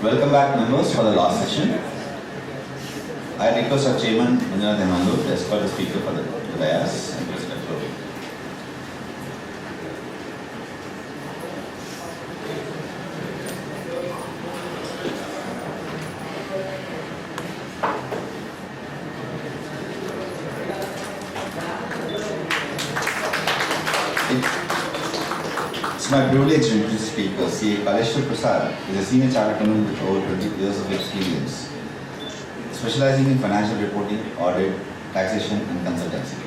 Welcome back, members, for the last session. I request our chairman, Manjunath Hemandu, to escort the speaker for the dais and President Floor. It's my privilege to introduce the speaker. CA Kaleshwara Prasad is a senior chartered accountant with over 20 years of experience, specializing in financial reporting, audit, taxation, and consultancy.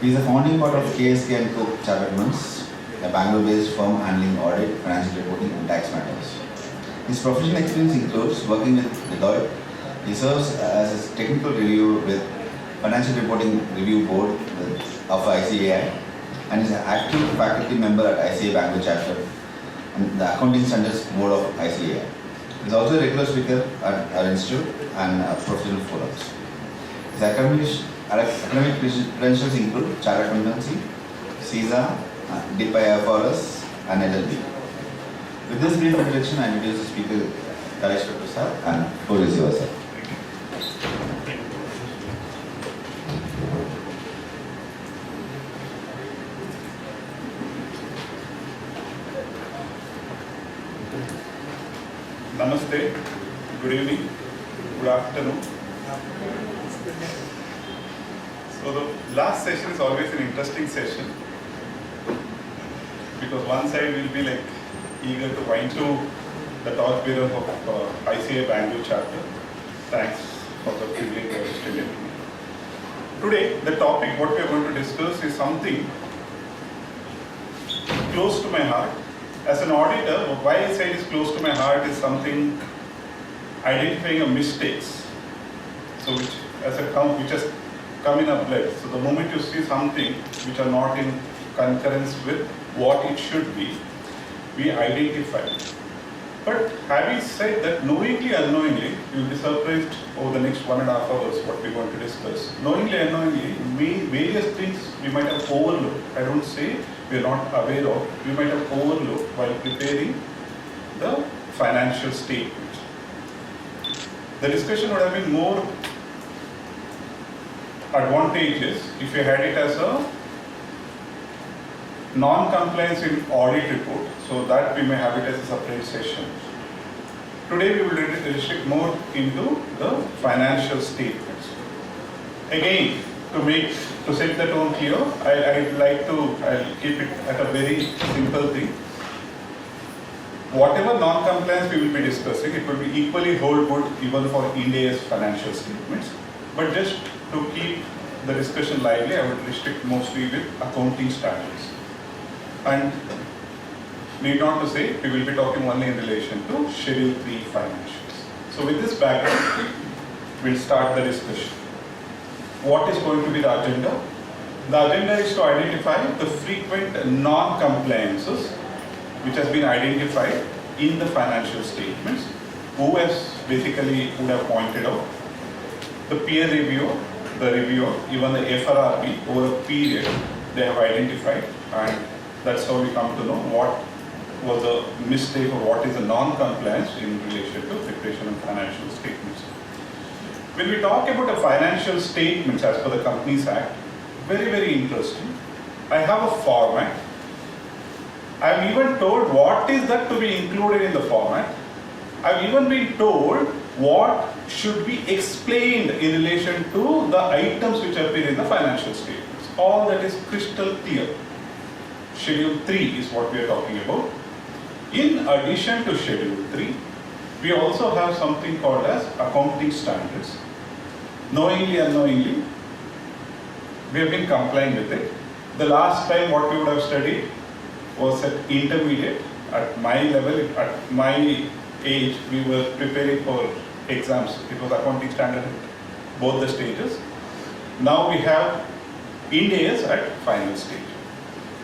He is the founding part of KSK & Co. Chartered Accountants, a Bangalore-based firm handling audit, financial reporting, and tax matters. His professional experience includes working with Deloitte. He serves as a technical reviewer with Financial Reporting Review Board of ICAI, and is an active faculty member at ICAI Bangalore Chapter and the Accounting Standards Board of ICAI. He is also a regular speaker at our institute and professional forums. His academic credentials include Chartered Accountancy, CISA, DIPIFRS, and LLB. With this brief introduction, I introduce the speaker Kaleshwara Prasad, and floor is yours, sir. Namaste, good evening, good afternoon. So the last session is always an interesting session because one side will be like eager to wind to the torch bearer of ICAI Bangalore chapter. Thanks for the privilege you have extended to me. Today the topic what we are going to discuss is something close to my heart. As an auditor, why I say it is close to my heart is something identifying of mistakes. So which has come in our blood. So the moment you see something which are not in concurrence with what it should be, we identify. But having said that, knowingly or unknowingly, you will be surprised over the next 1.5 hours what we are going to discuss. Knowingly or unknowingly, various things we might have overlooked. I don't say we are not aware of, we might have overlooked while preparing the financial statement. The discussion would have been more advantageous if you had it as a non-compliance in audit report, so that we may have it as a separate session. Today we will restrict more into the financial statements. Again, to set the tone clear, I'll keep it at a very simple thing. Whatever non-compliance we will be discussing, it will be equally hold good even for India's financial statements. But just to keep the discussion lively, I would restrict mostly with accounting standards. And need not to say, we will be talking only in relation to Schedule 3 financials. So with this background, we'll start the discussion. What is going to be the agenda? The agenda is to identify the frequent non-compliances which has been identified in the financial statements. Who has basically would have pointed out? The peer reviewer, the reviewer, even the FRRB over a period they have identified, and that's how we come to know what was a mistake or what is a non-compliance in relation to preparation of financial statements. When we talk about a financial statements as per the Companies Act, very, very interesting. I have a format. I am even told what is that to be included in the format. I have even been told what should be explained in relation to the items which appear in the financial statements. All that is crystal clear. Schedule 3 is what we are talking about. In addition to Schedule 3, we also have something called as accounting standards. Knowingly, unknowingly, we have been complying with it. The last time what we would have studied was at intermediate. At my level, at my age, we were preparing for exams. It was accounting standard at both the stages. Now we have Ind AS at final stage.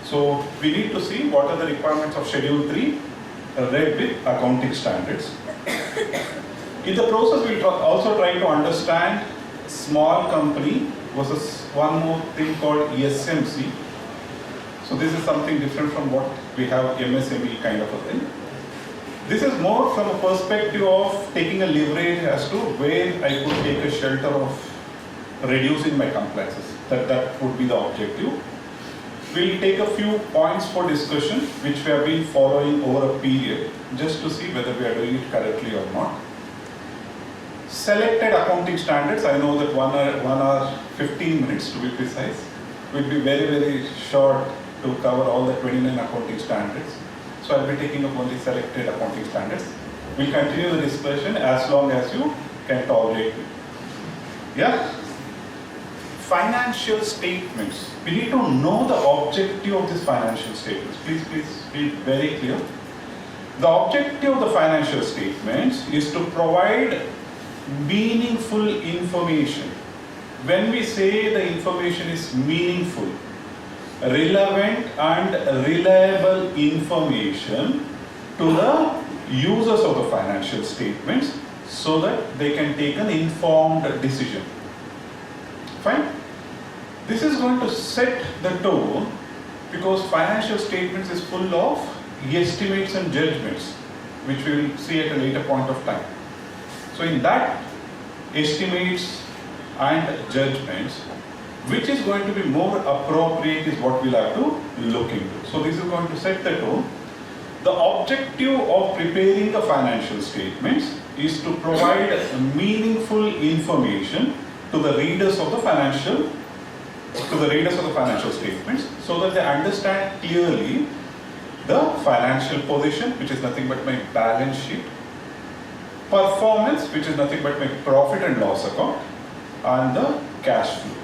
So we need to see what are the requirements of Schedule 3 read with accounting standards. In the process, we will also try to understand small company versus one more thing called SMC. So this is something different from what we have MSME kind of a thing. This is more from a perspective of taking a leverage as to where I could take a shelter of reducing my compliances. That would be the objective. We'll take a few points for discussion which we have been following over a period just to see whether we are doing it correctly or not. Selected accounting standards, I know that 1 hour 15 minutes to be precise, will be very short to cover all the 29 accounting standards. So I'll be taking up only selected accounting standards. We'll continue the discussion as long as you can tolerate it. Yeah? Financial statements. We need to know the objective of these financial statements. Please be very clear. The objective of the financial statements is to provide meaningful information. When we say the information is meaningful, relevant and reliable information to the users of the financial statements so that they can take an informed decision. Fine? This is going to set the tone because financial statements is full of estimates and judgments which we will see at a later point of time. So in that estimates and judgments, which is going to be more appropriate is what we'll have to look into. So this is going to set the tone. The objective of preparing the financial statements is to provide meaningful information to the readers of the financial statements so that they understand clearly the financial position, which is nothing but my balance sheet, performance, which is nothing but my profit and loss account, and the cash flow.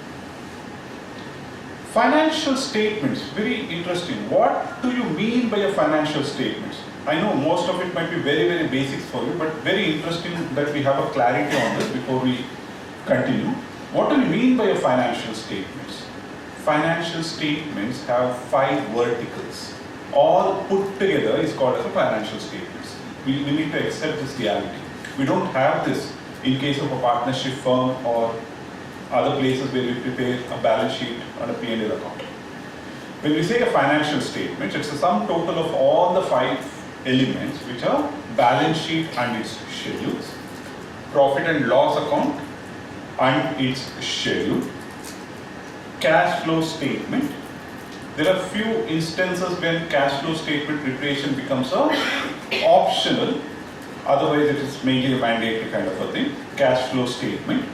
Financial statements, very interesting. What do you mean by a financial statements? I know most of it might be very basics for you, but very interesting that we have a clarity on this before we continue. What do you mean by a financial statements? Financial statements have 5 verticals. All put together is called as a financial statements. We need to accept this reality. We don't have this in case of a partnership firm or other places where we prepare a balance sheet and a P&L account. When we say a financial statement, it's a sum total of all the 5 elements which are balance sheet and its schedules, profit and loss account and its schedule, cash flow statement. There are few instances when cash flow statement preparation becomes optional, otherwise it is mainly a mandatory kind of a thing. Cash flow statement.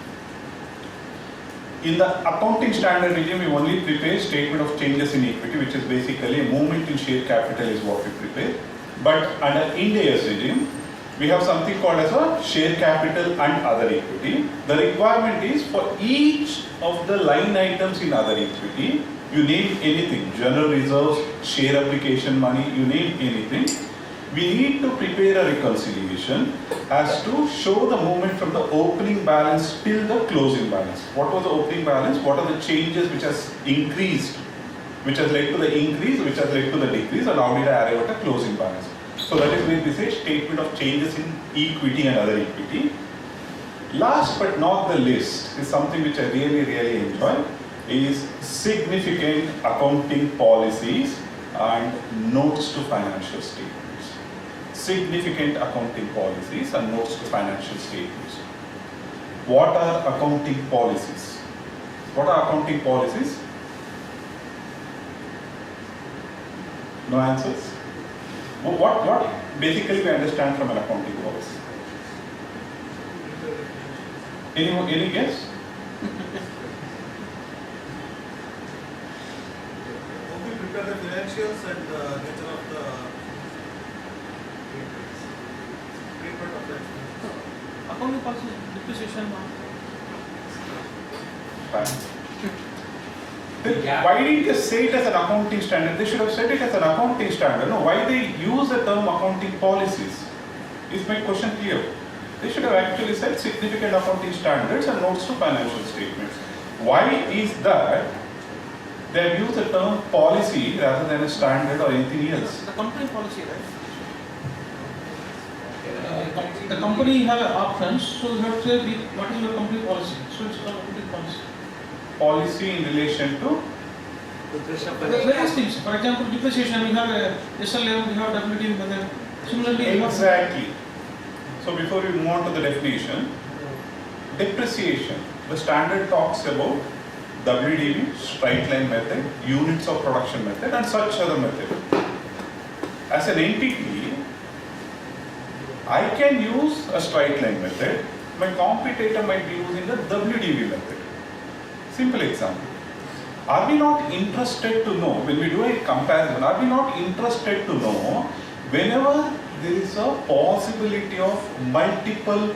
In the accounting standard regime, we only prepare statement of changes in equity, which is basically a movement in share capital is what we prepare. But under Ind AS regime, we have something called as a share capital and other equity. The requirement is for each of the line items in other equity, you name anything, general reserves, share application money, you name anything. We need to prepare a reconciliation as to show the movement from the opening balance till the closing balance. What was the opening balance? What are the changes which has increased, which has led to the increase, which has led to the decrease, and how did I arrive at a closing balance? So that is where we say statement of changes in equity and other equity. Last but not the least is something which I really enjoy, is significant accounting policies and notes to financial statements. Significant accounting policies and notes to financial statements. What are accounting policies? What are accounting policies? No answers? What basically we understand from an accounting policy? Any guess? We prepare the financials and nature of the treatment of the accounting policy depreciation. Why didn't they say it as an accounting standard? They should have said it as an accounting standard. No, why they use the term accounting policies? Is my question clear? They should have actually said significant accounting standards and notes to financial statements. Why is that they have used the term policy rather than a standard or anything else? The company policy, right? The company have options, so you have to say what is your company policy. So it's called company policy. Policy in relation to Various things. For example, depreciation, we have a SLM, we have WT method, Similarly, you have- Exactly. So before we move on to the definition, depreciation. The standard talks about WDV, straight line method, units of production method, and such other method. As an entity, I can use a straight line method. My competitor might be using the WDV method. Simple example. Are we not interested to know, when we do a comparison, are we not interested to know whenever there is a possibility of multiple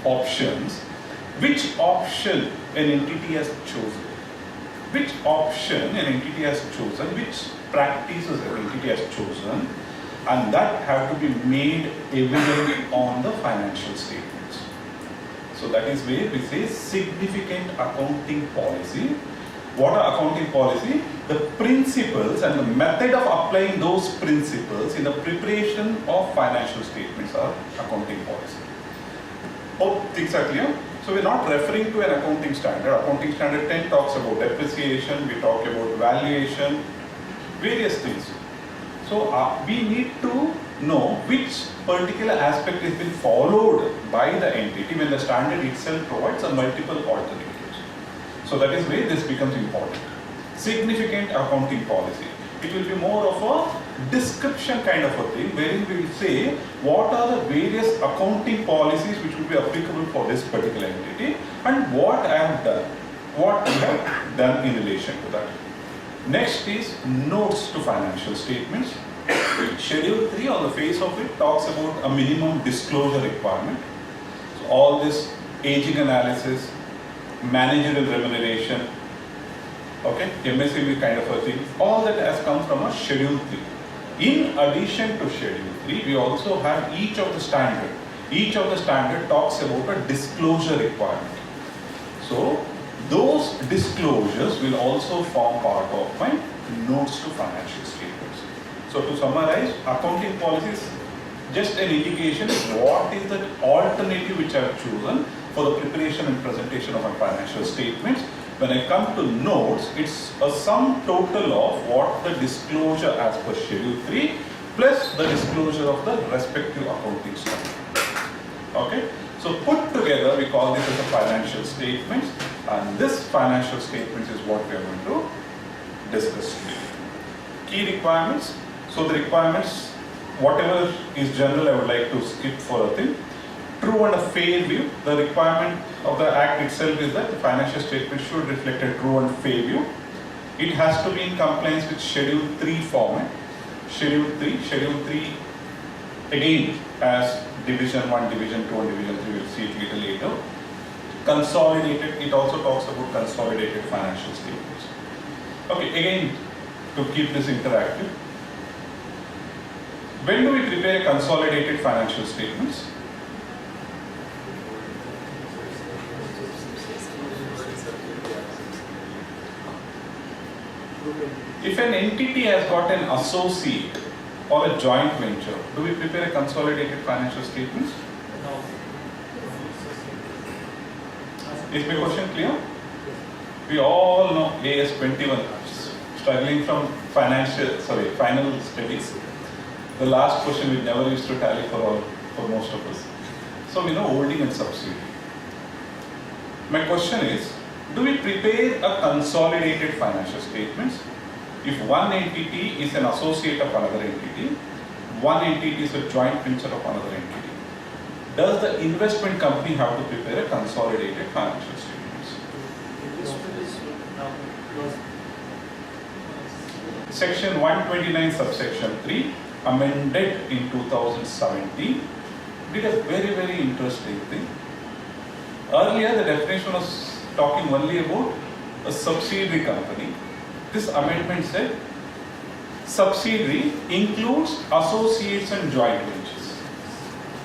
options, which option an entity has chosen? Which option an entity has chosen, which practices an entity has chosen, and that have to be made evident on the financial statements. So that is where we say significant accounting policy. What are accounting policy? The principles and the method of applying those principles in the preparation of financial statements are accounting policy. Hope things are clear. So we're not referring to an accounting standard. Accounting standard 10 talks about depreciation, we talk about valuation, various things. So we need to know which particular aspect has been followed by the entity when the standard itself provides a multiple alternatives. So that is where this becomes important. Significant accounting policy. It will be more of a description kind of a thing, wherein we will say what are the various accounting policies which will be applicable for this particular entity and what I have done, what we have done in relation to that. Next is notes to financial statements. Schedule 3 on the face of it talks about a minimum disclosure requirement. So all this aging analysis, managerial remuneration, okay, MSME kind of a thing, all that has come from a Schedule 3. In addition to Schedule 3, we also have each of the standard. Each of the standard talks about a disclosure requirement. So those disclosures will also form part of my notes to financial statements. So to summarize, accounting policy is just an indication of what is the alternative which I have chosen for the preparation and presentation of my financial statements. When I come to notes, it's a sum total of what the disclosure as per Schedule 3 plus the disclosure of the respective accounting standard. Okay? So put together, we call this as a financial statements, and this financial statements is what we are going to discuss today. Key requirements. So the requirements, whatever is general, I would like to skip for a thing. True and a fair view. The requirement of the Act itself is that the financial statement should reflect a true and fair view. It has to be in compliance with Schedule 3 format. Schedule 3 again as Division 1, Division 2 and Division 3, we'll see it little later. Consolidated, it also talks about consolidated financial statements. Okay, again, to keep this interactive. When do we prepare consolidated financial statements? If an entity has got an associate or a joint venture, do we prepare a consolidated financial statements? Is my question clear? We all know AS 21, struggling from final studies. The last question we never used to tally for most of us. So we know holding and subsidiary. My question is, do we prepare a consolidated financial statements? If one entity is an associate of another entity, one entity is a joint venture of another entity, does the investment company have to prepare a consolidated financial statements? Section 129 subsection 3 amended in 2017 did a very interesting thing. Earlier the definition was talking only about a subsidiary company. This amendment said subsidiary includes associates and joint ventures.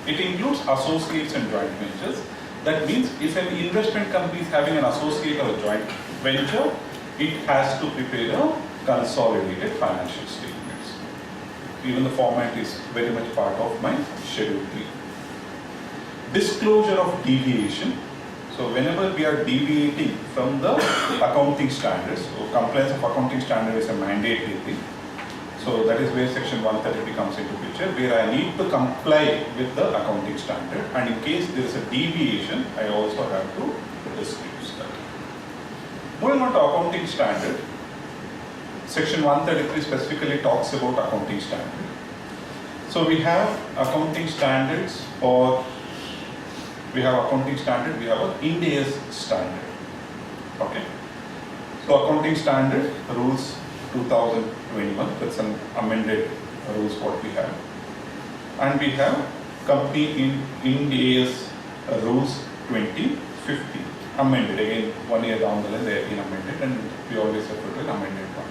It includes associates and joint ventures. That means if an investment company is having an associate or a joint venture, it has to prepare a consolidated financial statements. Even the format is very much part of my Schedule 3. Disclosure of deviation. So whenever we are deviating from the accounting standards, so compliance of accounting standard is a mandatory thing. So that is where section 133 comes into picture, where I need to comply with the accounting standard, and in case there is a deviation, I also have to disclose that. Moving on to accounting standard, section 133 specifically talks about accounting standard. So we have accounting standards for, we have accounting standard, we have an Ind AS standard. Okay. So accounting standard rules 2021, that's an amended rules what we have. And we have company in Ind AS rules 2050, amended again 1 year down the line they have been amended, and we always refer to an amended one.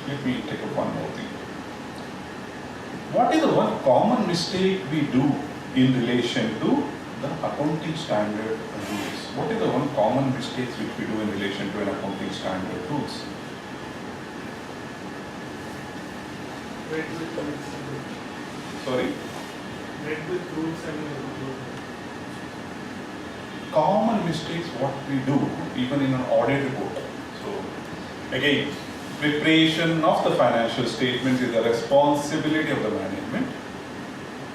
Let me take up one more thing. What is the one common mistake we do in relation to the accounting standard rules? What is the one common mistakes which we do in relation to an accounting standard rules? Read with rules. Sorry? Read with rules and Common mistakes what we do even in an audit report. So again, preparation of the financial statements is the responsibility of the management.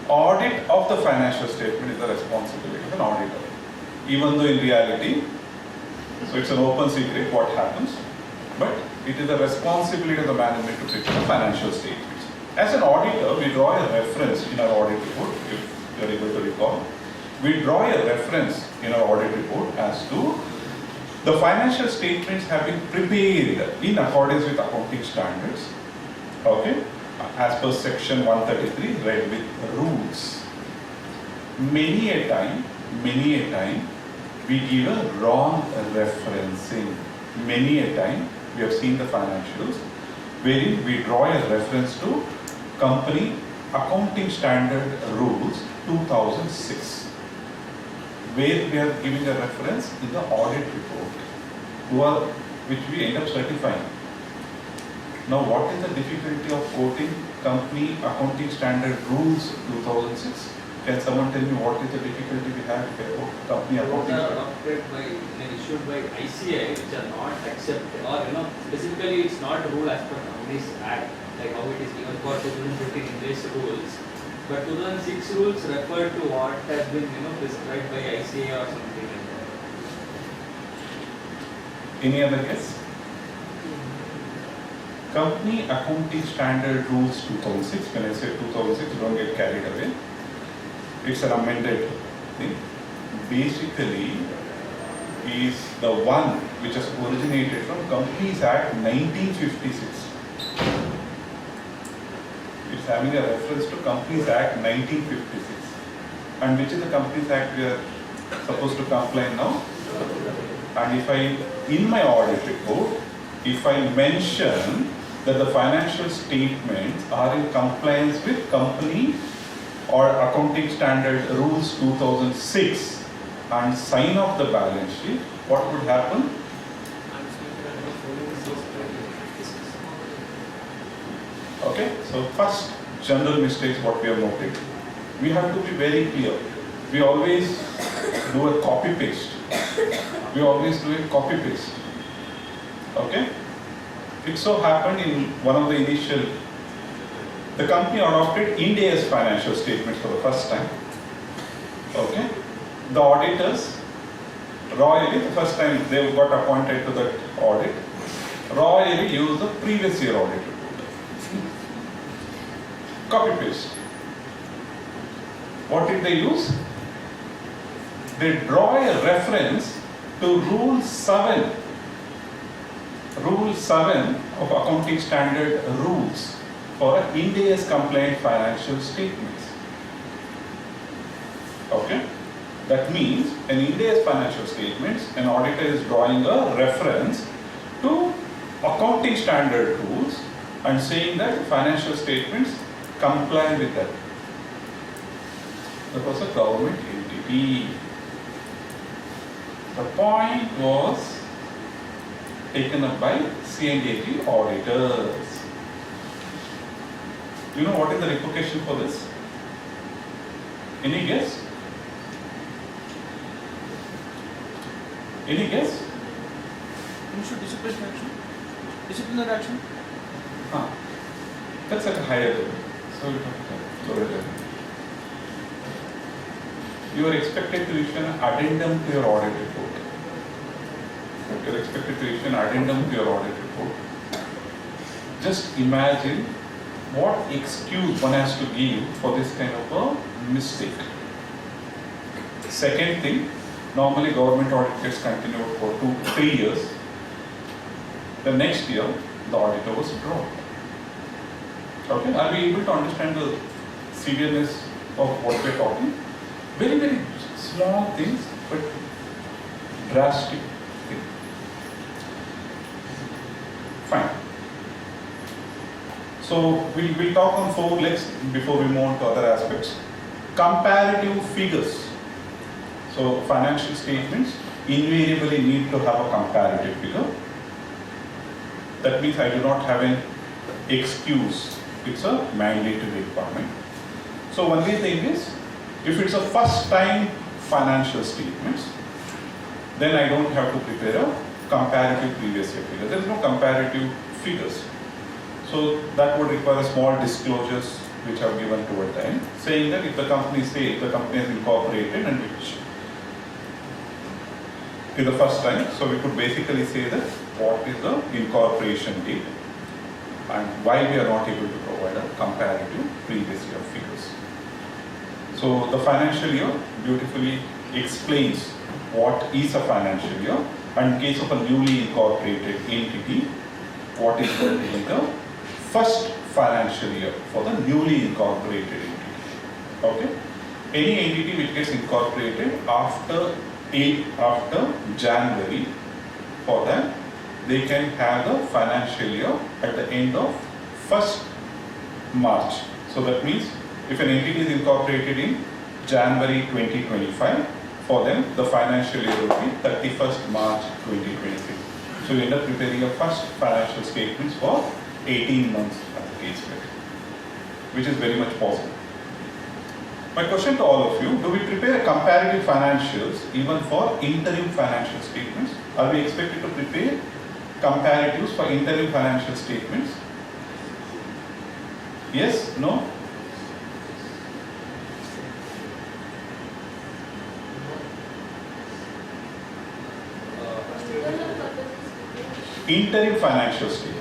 Audit of the financial statement is the responsibility of an auditor. Even though in reality, so it's an open secret what happens, but it is the responsibility of the management to prepare the financial statements. As an auditor, we draw a reference in our audit report, if you are able to recall. We draw a reference in our audit report as to the financial statements have been prepared in accordance with accounting standards, okay, as per section 133, read with rules. Many a time, we give a wrong referencing. Many a time, we have seen the financials, wherein we draw a reference to company accounting standard rules 2006. Where we are giving a reference in the audit report, which we end up certifying. Now, what is the difficulty of quoting company accounting standard rules 2006? Can someone tell me what is the difficulty we have with company accounting standard? Issued by ICI, which are not accepted, or specifically it's not a rule as per Companies Act, like how it is given for 2015 English rules. But 2006 rules refer to what has been prescribed by ICA or something like that. Any other guess? Company Accounting Standard Rules 2006. When I say 2006, don't get carried away. It's an amended thing. Basically, is the one which has originated from Companies Act 1956. It's having a reference to Companies Act 1956. And which is the Companies Act we are supposed to comply now? And if I, in my audit report, if I mention that the financial statements are in compliance with company or accounting standard rules 2006 and sign off the balance sheet, what would happen? Okay, so first general mistakes what we have noted. We have to be very clear. We always do a copy paste. Okay? It so happened in one of the initial, the company adopted Ind AS financial statements for the first time. Okay? The auditors, royally, the first time they got appointed to that audit, royally used the previous year audit report. Copy paste. What did they use? They draw a reference to Rule 7 of Accounting Standard Rules for Ind AS compliant financial statements. Okay? That means in Ind AS financial statements, an auditor is drawing a reference to accounting standard rules and saying that financial statements comply with that. That was a government entity. The point was taken up by C&AG auditors. You know what is the repercussion for this? Any guess? Any guess? issue disciplinary action? Disciplinary action? That's at a higher level. So it has lower level. You are expected to issue an addendum to your audit report. You are expected to issue an addendum to your audit report. Just imagine what excuse one has to give for this kind of a mistake. Second thing, normally government audit gets continued for 2-3 years. The next year, the auditor was dropped. Okay, are we able to understand the seriousness of what we're talking? Very, very small things, but drastic things. Fine. So we'll talk on 4 legs before we move on to other aspects. Comparative figures. So financial statements invariably need to have a comparative figure. That means I do not have an excuse. It's a mandatory requirement. So only thing is, if it's a first time financial statements, then I don't have to prepare a comparative previous year figure. There is no comparative figures. So that would require small disclosures which are given toward the end, saying that if the company is incorporated and which is the first time, so we could basically say that what is the incorporation date and why we are not able to provide a comparative previous year figures. So the financial year beautifully explains what is a financial year, and in case of a newly incorporated entity, what is going to be the first financial year for the newly incorporated entity. Okay? Any entity which gets incorporated after January, for that they can have the financial year at the end of 1st March. So that means if an entity is incorporated in January 2025, for them the financial year will be 31st March 2023. So you end up preparing your first financial statements for 18 months at the case rate, which is very much possible. My question to all of you, do we prepare comparative financials even for interim financial statements? Are we expected to prepare comparatives for interim financial statements? Yes? No? Interim financial statements.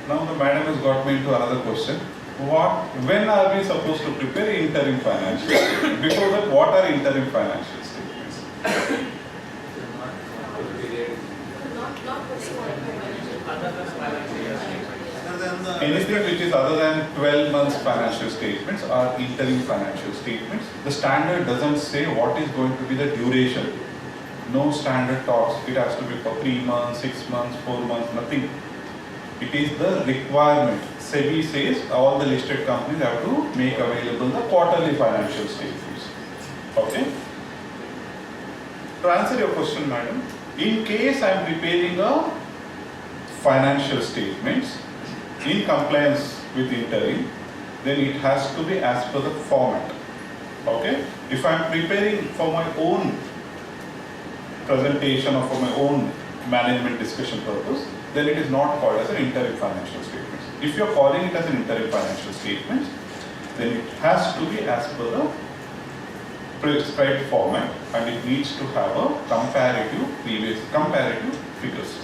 Now the madam has got me into another question. When are we supposed to prepare interim financial statements? Before that, what are interim financial statements? Anything which is other than 12 months financial statements are interim financial statements. The standard doesn't say what is going to be the duration. No standard talks. It has to be for 3 months, 6 months, 4 months, nothing. It is the requirement. SEBI says all the listed companies have to make available the quarterly financial statements. Okay? To answer your question, madam, in case I am preparing a financial statements in compliance with interim, then it has to be as per the format. Okay? If I am preparing for my own presentation or for my own management discussion purpose, then it is not called as an interim financial statement. If you are calling it as an interim financial statement, then it has to be as per the prescribed format, and it needs to have a comparative figures.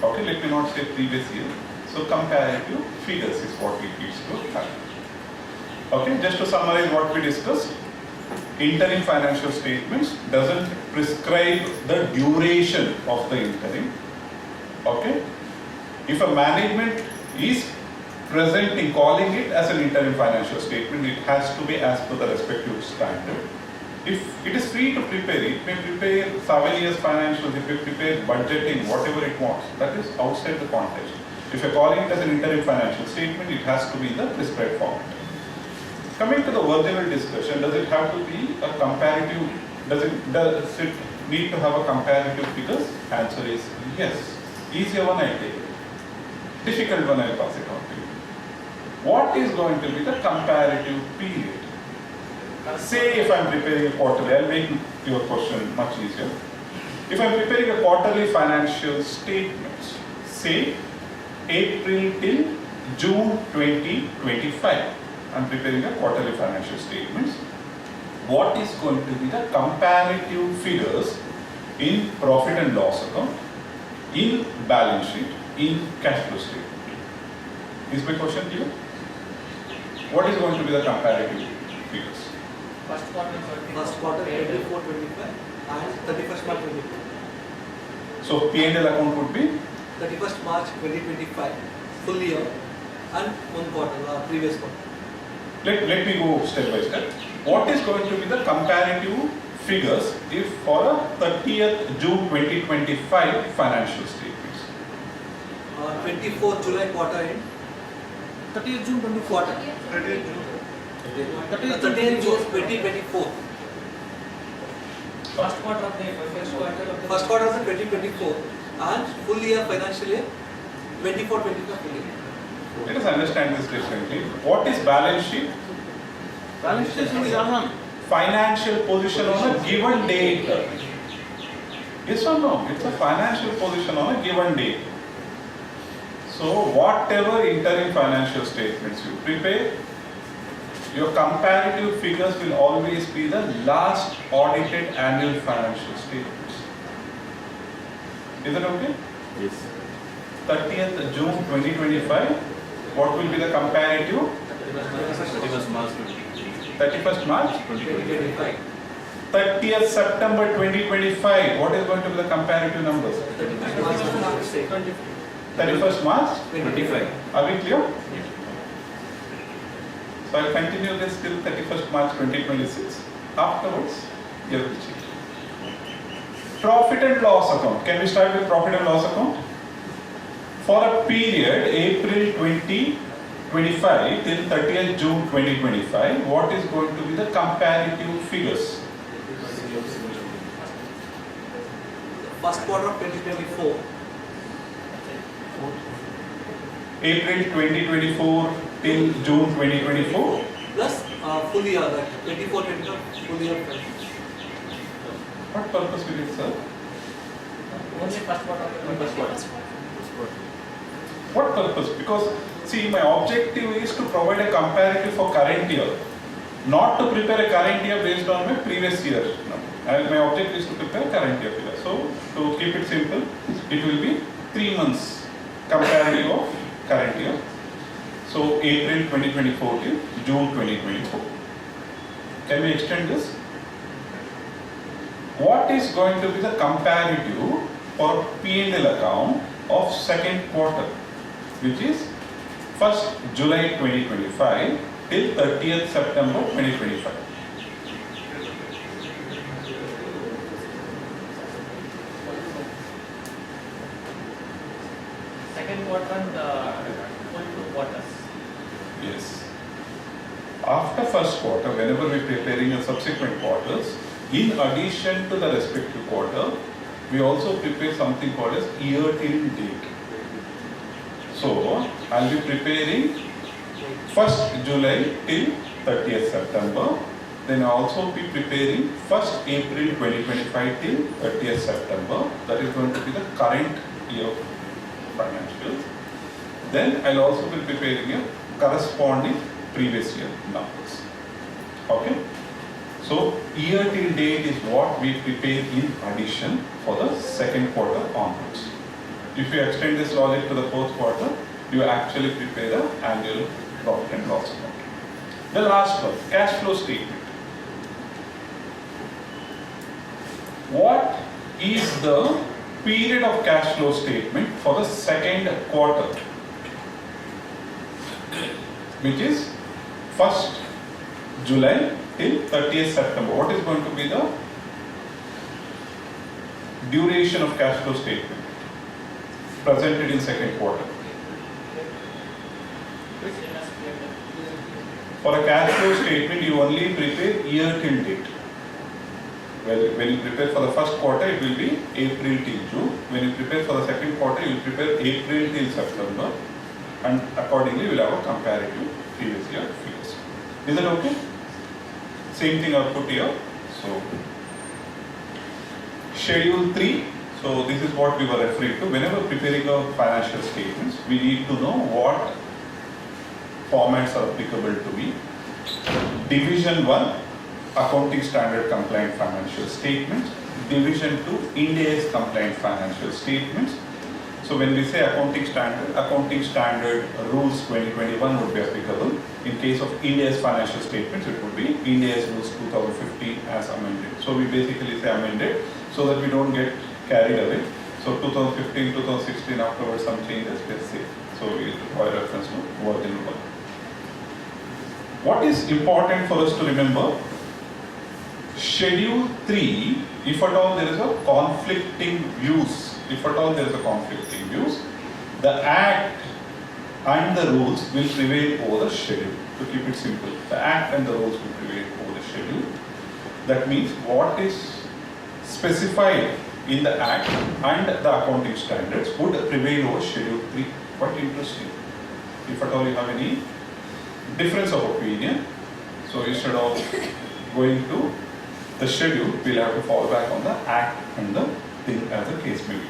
Okay, let me not say previous year. So comparative figures is what it needs to have. Okay, just to summarize what we discussed, interim financial statements doesn't prescribe the duration of the interim. Okay, if a management is presenting, calling it as an interim financial statement, it has to be as per the respective standard. If it is free to prepare, it may prepare 7 years financials, it may prepare budgeting, whatever it wants. That is outside the context. If you are calling it as an interim financial statement, it has to be in the prescribed format. Coming to the original discussion, does it have to be a comparative? Does it need to have a comparative figures? Answer is yes. Easier one I take. Difficult one I'll pass it on to you. What is going to be the comparative period? Say if I'm preparing a quarterly, I'll make your question much easier. If I'm preparing a quarterly financial statements, say April till June 2025, I'm preparing a quarterly financial statements. What is going to be the comparative figures in profit and loss account, in balance sheet, in cash flow statement? Is my question clear? What is going to be the comparative figures? First quarter 24-25 and 31st March 24. So P&L account would be 31st March 2025, full year and one quarter, previous quarter. let me go step by step. What is going to be the comparative figures if for a 30th June 2025 financial statements? 24 July quarter end. 30th June 24. Quarter. 30th June 2024. First quarter of the First quarter of the 2024 and full year financial year 24-25 full year. Let us understand this differently. What is balance sheet? Balance sheet is Rahman. Financial position on a given date. Yes or no? It's a financial position on a given date. So whatever interim financial statements you prepare, your comparative figures will always be the last audited annual financial statements. Is that okay? Yes. 30th June 2025, what will be the comparative? 31st March 31st March? 2025. 30th September 2025, what is going to be the comparative numbers? 31st March? 25. Are we clear? So I'll continue this till 31st March 2026. Afterwards, you will change. Profit and loss account. Can we start with profit and loss account? For a period April 2025 till 30th June 2025, what is going to be the comparative figures? First quarter of 2024. April 2024 till June 2024. Plus full year, that 24-25 full year. What purpose will it serve? only first quarter. What purpose? Because see, my objective is to provide a comparative for current year, not to prepare a current year based on my previous year. No. My objective is to prepare current year figure. So to keep it simple, it will be 3 months comparative of current year. So April 2024 till June 2024. Can we extend this? What is going to be the comparative for P&L account of second quarter, which is 1st July 2025 till 30th September 2025? Second quarter and full 2 quarters. Yes. After first quarter, whenever we are preparing a subsequent quarters, in addition to the respective quarter, we also prepare something called as year till date. So, I'll be preparing 1st July till 30th September. Then I'll also be preparing 1st April 2025 till 30th September. That is going to be the current year financials. Then I'll also be preparing a corresponding previous year numbers. Okay? So, year till date is what we prepare in addition for the second quarter onwards. If you extend this logic to the fourth quarter, you actually prepare the annual profit and loss account. The last one, cash flow statement. What is the period of cash flow statement for the second quarter, which is 1st July till 30th September? What is going to be the duration of cash flow statement presented in second quarter? For a cash flow statement, you only prepare year till date. Well, when you prepare for the first quarter, it will be April till June. When you prepare for the second quarter, you will prepare April till September, and accordingly, you will have a comparative previous year figures. Is that okay? Same thing I've put here. So, Schedule 3. So, this is what we were referring to. Whenever preparing a financial statements, we need to know what formats are applicable to me. Division 1, Accounting Standard Compliant Financial Statements. Division 2, Ind AS Compliant Financial Statements. So when we say accounting standard rules 2021 would be applicable. In case of Ind AS financial statements, it would be Ind AS rules 2015 as amended. So we basically say amended so that we don't get carried away. So 2015, 2016, afterwards some changes, let's say. So we require reference to version 1. What is important for us to remember? Schedule 3, if at all there is a conflicting views, the Act and the rules will prevail over the schedule. To keep it simple, the Act and the rules will prevail over the schedule. That means what is specified in the Act and the accounting standards would prevail over Schedule 3. Quite interesting. If at all you have any difference of opinion, so instead of going to the schedule, we'll have to fall back on the Act and the thing as the case may be.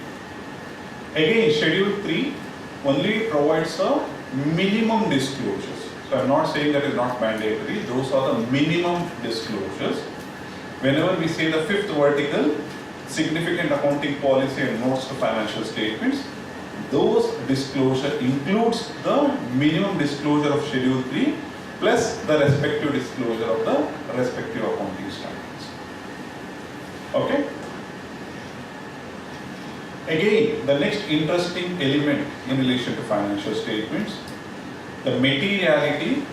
Again, Schedule 3 only provides a minimum disclosures. So I'm not saying that is not mandatory. Those are the minimum disclosures. Whenever we say the fifth vertical, significant accounting policy and notes to financial statements, those disclosure includes the minimum disclosure of Schedule 3 plus the respective disclosure of the respective accounting standards. Okay? Again, the next interesting element in relation to financial statements, the materiality.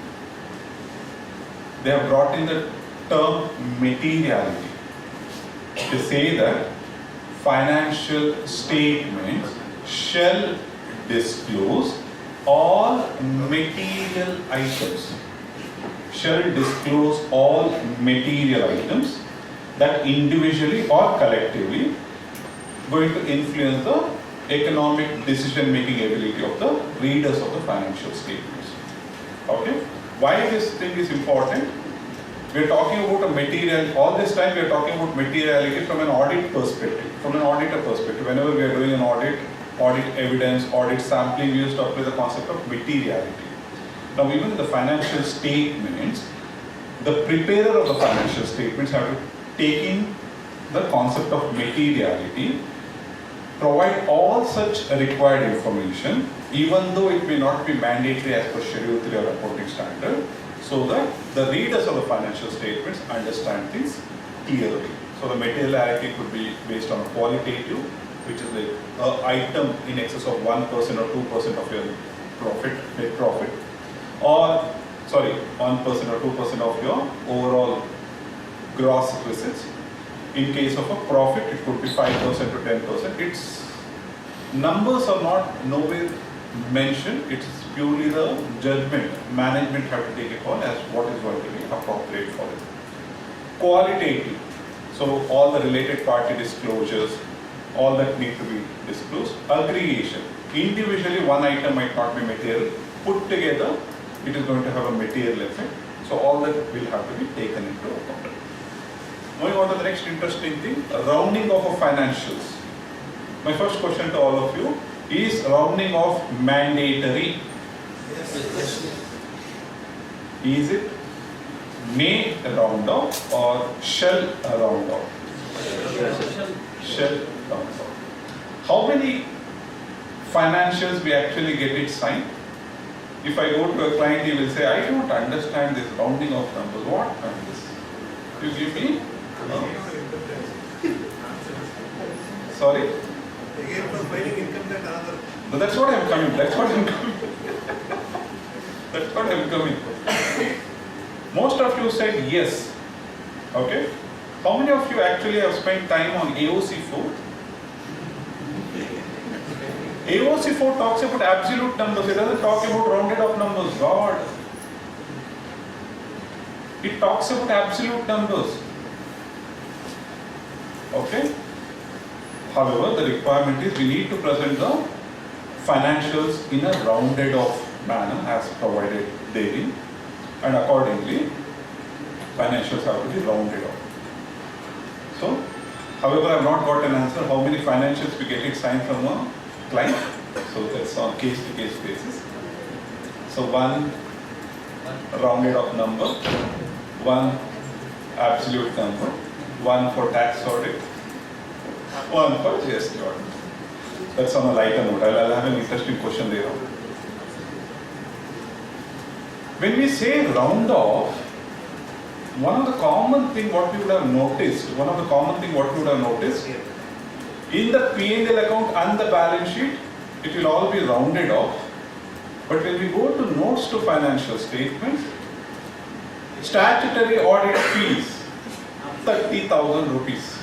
They have brought in the term materiality. They say that financial statements shall disclose all material items. Shall disclose all material items that individually or collectively going to influence the economic decision-making ability of the readers of the financial statements. Okay? Why this thing is important? We are talking about a material, all this time we are talking about materiality from an audit perspective, from an auditor perspective. Whenever we are doing an audit evidence, audit sampling, we used to apply the concept of materiality. Now even in the financial statements, the preparer of the financial statements have to take in the concept of materiality, provide all such required information, even though it may not be mandatory as per Schedule 3 or accounting standard, so that the readers of the financial statements understand things clearly. So the materiality could be based on qualitative, which is like an item in excess of 1% or 2% of your profit, net profit, or 1% or 2% of your overall gross receipts. In case of a profit, it could be 5% to 10%. Its numbers are not nowhere mentioned. It's purely the judgment. Management have to take a call as what is going to be appropriate for it. Qualitative. So all the related party disclosures, all that need to be disclosed. Aggregation. Individually, one item might not be material. Put together, it is going to have a material effect. So all that will have to be taken into account. Moving on to the next interesting thing, rounding off of financials. My first question to all of you, is rounding off mandatory? Yes. Is it may round off or shall round off? Shall round off. How many financials we actually get it signed? If I go to a client, he will say, I don't understand this rounding off numbers. What is this? You give me? Sorry? Again, for filing income tax, another. No, that's what I'm coming. That's what I'm coming. Most of you said yes. Okay? How many of you actually have spent time on AOC 4? AOC 4 talks about absolute numbers. It doesn't talk about rounded off numbers. God. It talks about absolute numbers. Okay? However, the requirement is we need to present the financials in a rounded off manner as provided therein, and accordingly financials have to be rounded off. So, however, I have not got an answer how many financials we get it signed from a client. So that's on case to case basis. So one rounded off number, one absolute number, one for tax audit, one for GST audit. That's on a lighter note. I'll have an interesting question there. When we say round off, one of the common thing what we would have noticed, in the P&L account and the balance sheet, it will all be rounded off. But when we go to notes to financial statements, statutory audit fees, 30,000 rupees.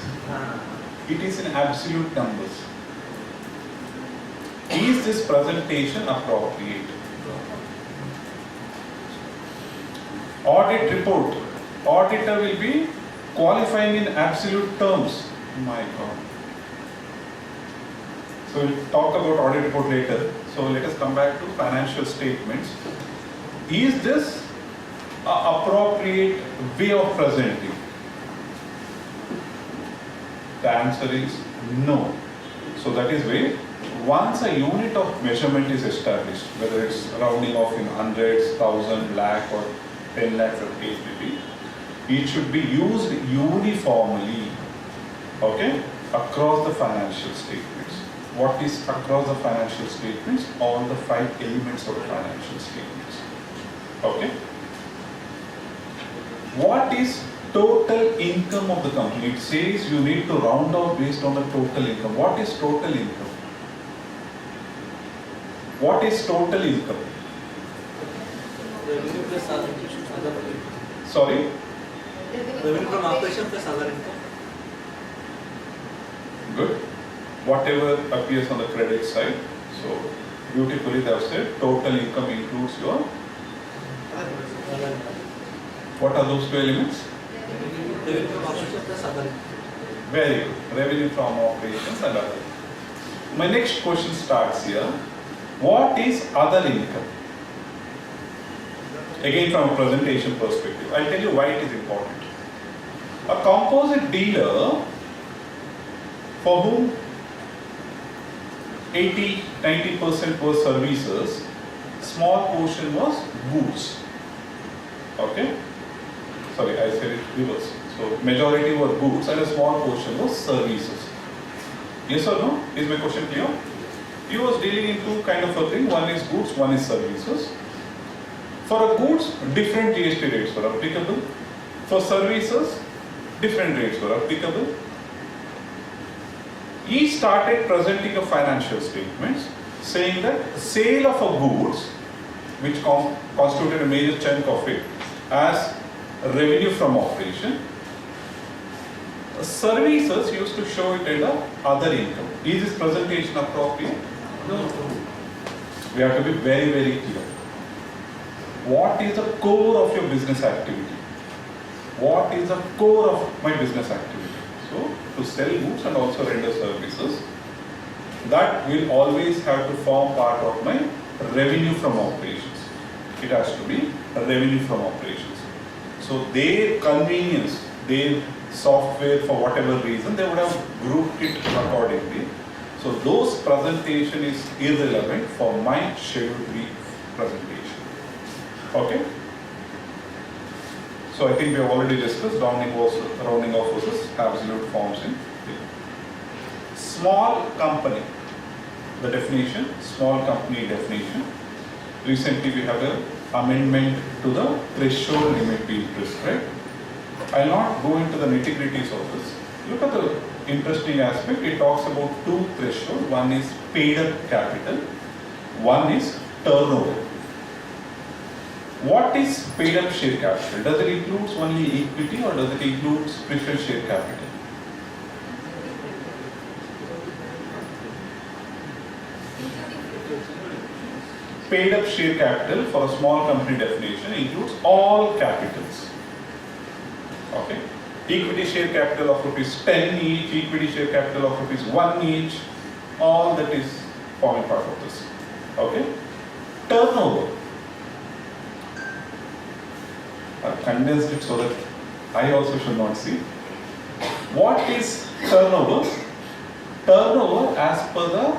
It is in absolute numbers. Is this presentation appropriate? Audit report. Auditor will be qualifying in absolute terms. My God. So we'll talk about audit report later. So let us come back to financial statements. Is this an appropriate way of presenting? The answer is no. So that is why once a unit of measurement is established, whether it's rounding off in hundreds, thousand, lakh or 10 lakhs of case may be, it should be used uniformly, okay, across the financial statements. What is across the financial statements? All the 5 elements of the financial statements. Okay. What is total income of the company? It says you need to round off based on the total income. What is total income? What is total income? Revenue plus other income. Sorry? Revenue from operation plus other income. Good. Whatever appears on the credit side. So beautifully they have said total income includes your. What are those 2 elements? Revenue from operation plus other income. Very good. Revenue from operations and other. My next question starts here. What is other income? Again from a presentation perspective. I'll tell you why it is important. A composite dealer for whom 80-90% were services, small portion was goods. Okay? Sorry, I said it reverse. So majority were goods and a small portion was services. Yes or no? Is my question clear? He was dealing in 2 kind of a thing. One is goods, one is services. For a goods, different GST rates were applicable. For services, different rates were applicable. He started presenting a financial statements saying that sale of a goods, which constituted a major chunk of it, as revenue from operation. Services used to show it in the other income. Is this presentation appropriate? No. We have to be very, very clear. What is the core of your business activity? What is the core of my business activity? So, to sell goods and also render services, that will always have to form part of my revenue from operations. It has to be a revenue from operations. So, their convenience, their software, for whatever reason, they would have grouped it accordingly. So, those presentation is irrelevant for my Schedule 3 presentation. Okay? So I think we have already discussed rounding off versus absolute forms in small company. The definition, small company definition. Recently we have an amendment to the threshold limit being prescribed. I will not go into the nitty-gritties of this. Look at the interesting aspect. It talks about 2 thresholds. One is paid up capital. One is turnover. What is paid up share capital? Does it include only equity or does it include preferred share capital? Paid up share capital for a small company definition includes all capitals. Okay. equity share capital of rupees 10 each, equity share capital of rupees 1 each, all that is forming part of this. Okay? Turnover. I've condensed it so that I also should not see. What is turnover? Turnover as per the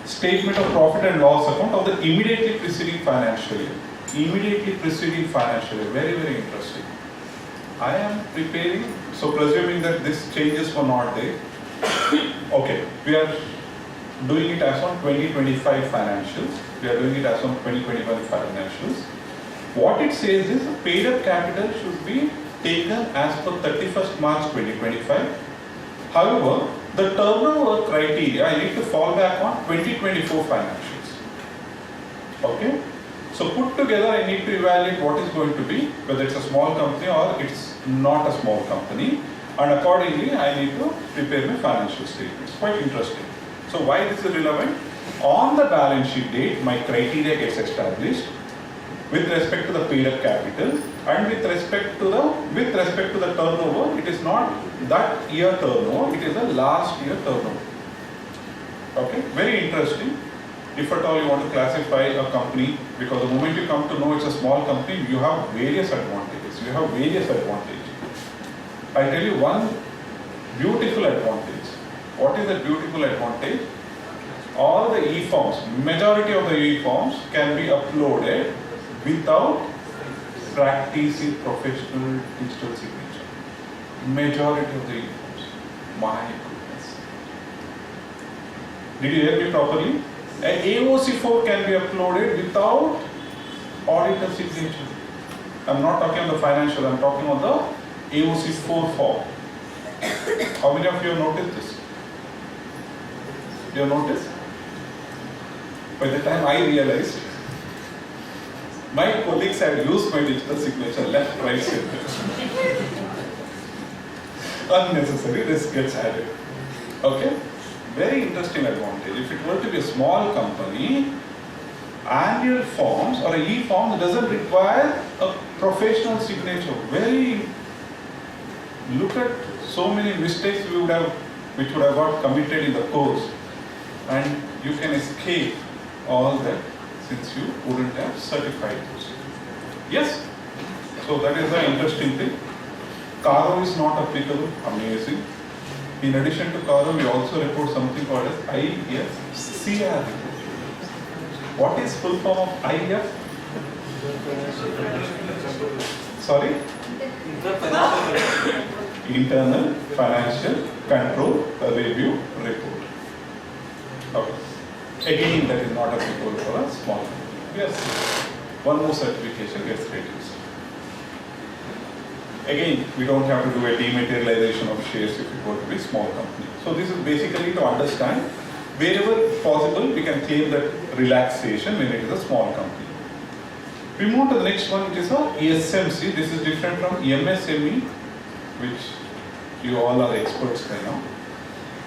statement of profit and loss account of the immediately preceding financial year. Immediately preceding financial year. Very, very interesting. I am preparing, so presuming that these changes were not there. Okay, we are doing it as on 2025 financials. We are doing it as on 2021 financials. What it says is paid up capital should be taken as per 31st March 2025. However, the turnover criteria I need to fall back on 2024 financials. Okay? So put together I need to evaluate what is going to be, whether it's a small company or it's not a small company, and accordingly I need to prepare my financial statements. Quite interesting. So why this is relevant? On the balance sheet date, my criteria gets established with respect to the paid up capital, and with respect to the turnover, it is not that year turnover, it is the last year turnover. Okay, very interesting. If at all you want to classify a company, because the moment you come to know it's a small company, you have various advantages. I tell you one beautiful advantage. What is that beautiful advantage? All the e-forms, majority of the e-forms can be uploaded without practicing professional digital signature. Majority of the e-forms. My goodness. Did you hear me properly? An AOC 4 can be uploaded without auditor signature. I'm not talking on the financial, I'm talking on the AOC 4 form. How many of you have noticed this? You have noticed? By the time I realized, my colleagues have used my digital signature left, right, center. Unnecessary risk gets added. Okay? Very interesting advantage. If it were to be a small company, annual forms or e-forms doesn't require a professional signature. Look at so many mistakes which would have got committed in the course, and you can escape all that since you wouldn't have certified those. Yes? So that is the interesting thing. Caro is not applicable. Amazing. In addition to Caro, we also report something called as IFCR report. What is full form of IF? Sorry? Internal Financial Control Review Report. Okay. Again, that is not applicable for a small company. Yes. One more certification gets reduced. Again, we don't have to do a dematerialization of shares if it were to be a small company. So this is basically to understand wherever possible we can claim that relaxation when it is a small company. We move to the next one, which is a SMC. This is different from MSME, which you all are experts by now.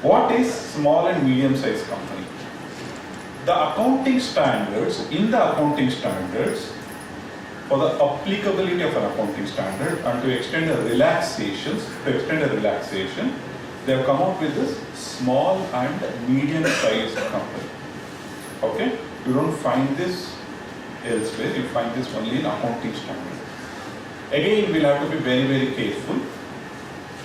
What is small and medium sized company? The accounting standards, for the applicability of an accounting standard and to extend a relaxation, they have come out with this small and medium sized company. Okay? You don't find this elsewhere, you find this only in accounting standard. Again, we'll have to be very, very careful.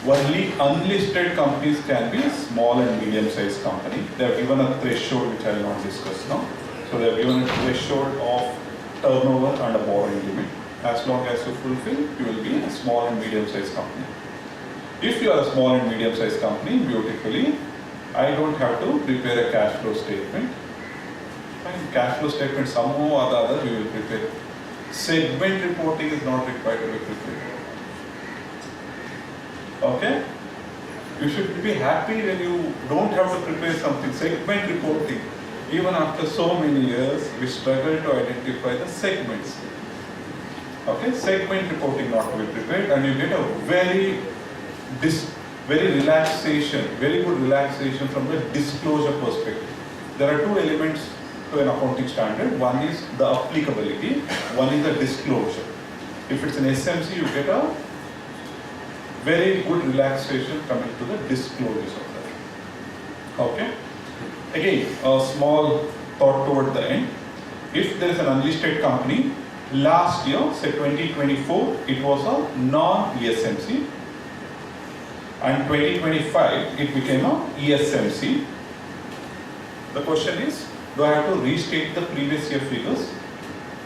Only unlisted companies can be small and medium sized company. They have given a threshold which I will not discuss now. So they have given a threshold of turnover and a borrowing limit. As long as you fulfill, you will be a small and medium sized company. If you are a small and medium sized company, beautifully, I don't have to prepare a cash flow statement. Fine, cash flow statement somehow or the other we will prepare. Segment reporting is not required to be prepared. Okay? You should be happy when you don't have to prepare something. Segment reporting. Even after so many years, we struggle to identify the segments. Okay? Segment reporting not to be prepared, and you get a very good relaxation from the disclosure perspective. There are two elements to an accounting standard. One is the applicability, one is the disclosure. If it's an SMC, you get a very good relaxation coming to the disclosures of that. Okay? Again, a small thought toward the end. If there is an unlisted company, last year, say 2024, it was a non-ESMC, and 2025, it became a ESMC. The question is, do I have to restate the previous year figures?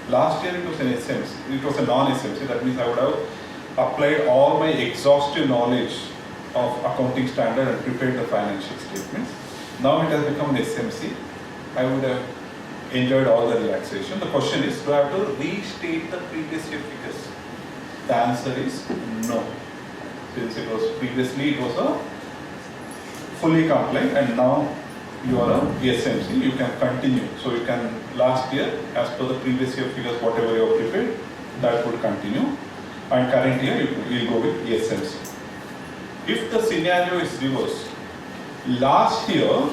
Last year it was an SMC, it was a non-SMC, that means I would have applied all my exhaustive knowledge of accounting standard and prepared the financial statements. Now it has become an SMC. I would have enjoyed all the relaxation. The question is, do I have to restate the previous year figures? The answer is no. Since it was previously, it was a fully compliant, and now you are a SMC, you can continue. So you can, last year, as per the previous year figures, whatever you have prepared, that would continue. And current year, you will go with SMC. If the scenario is reversed, last year,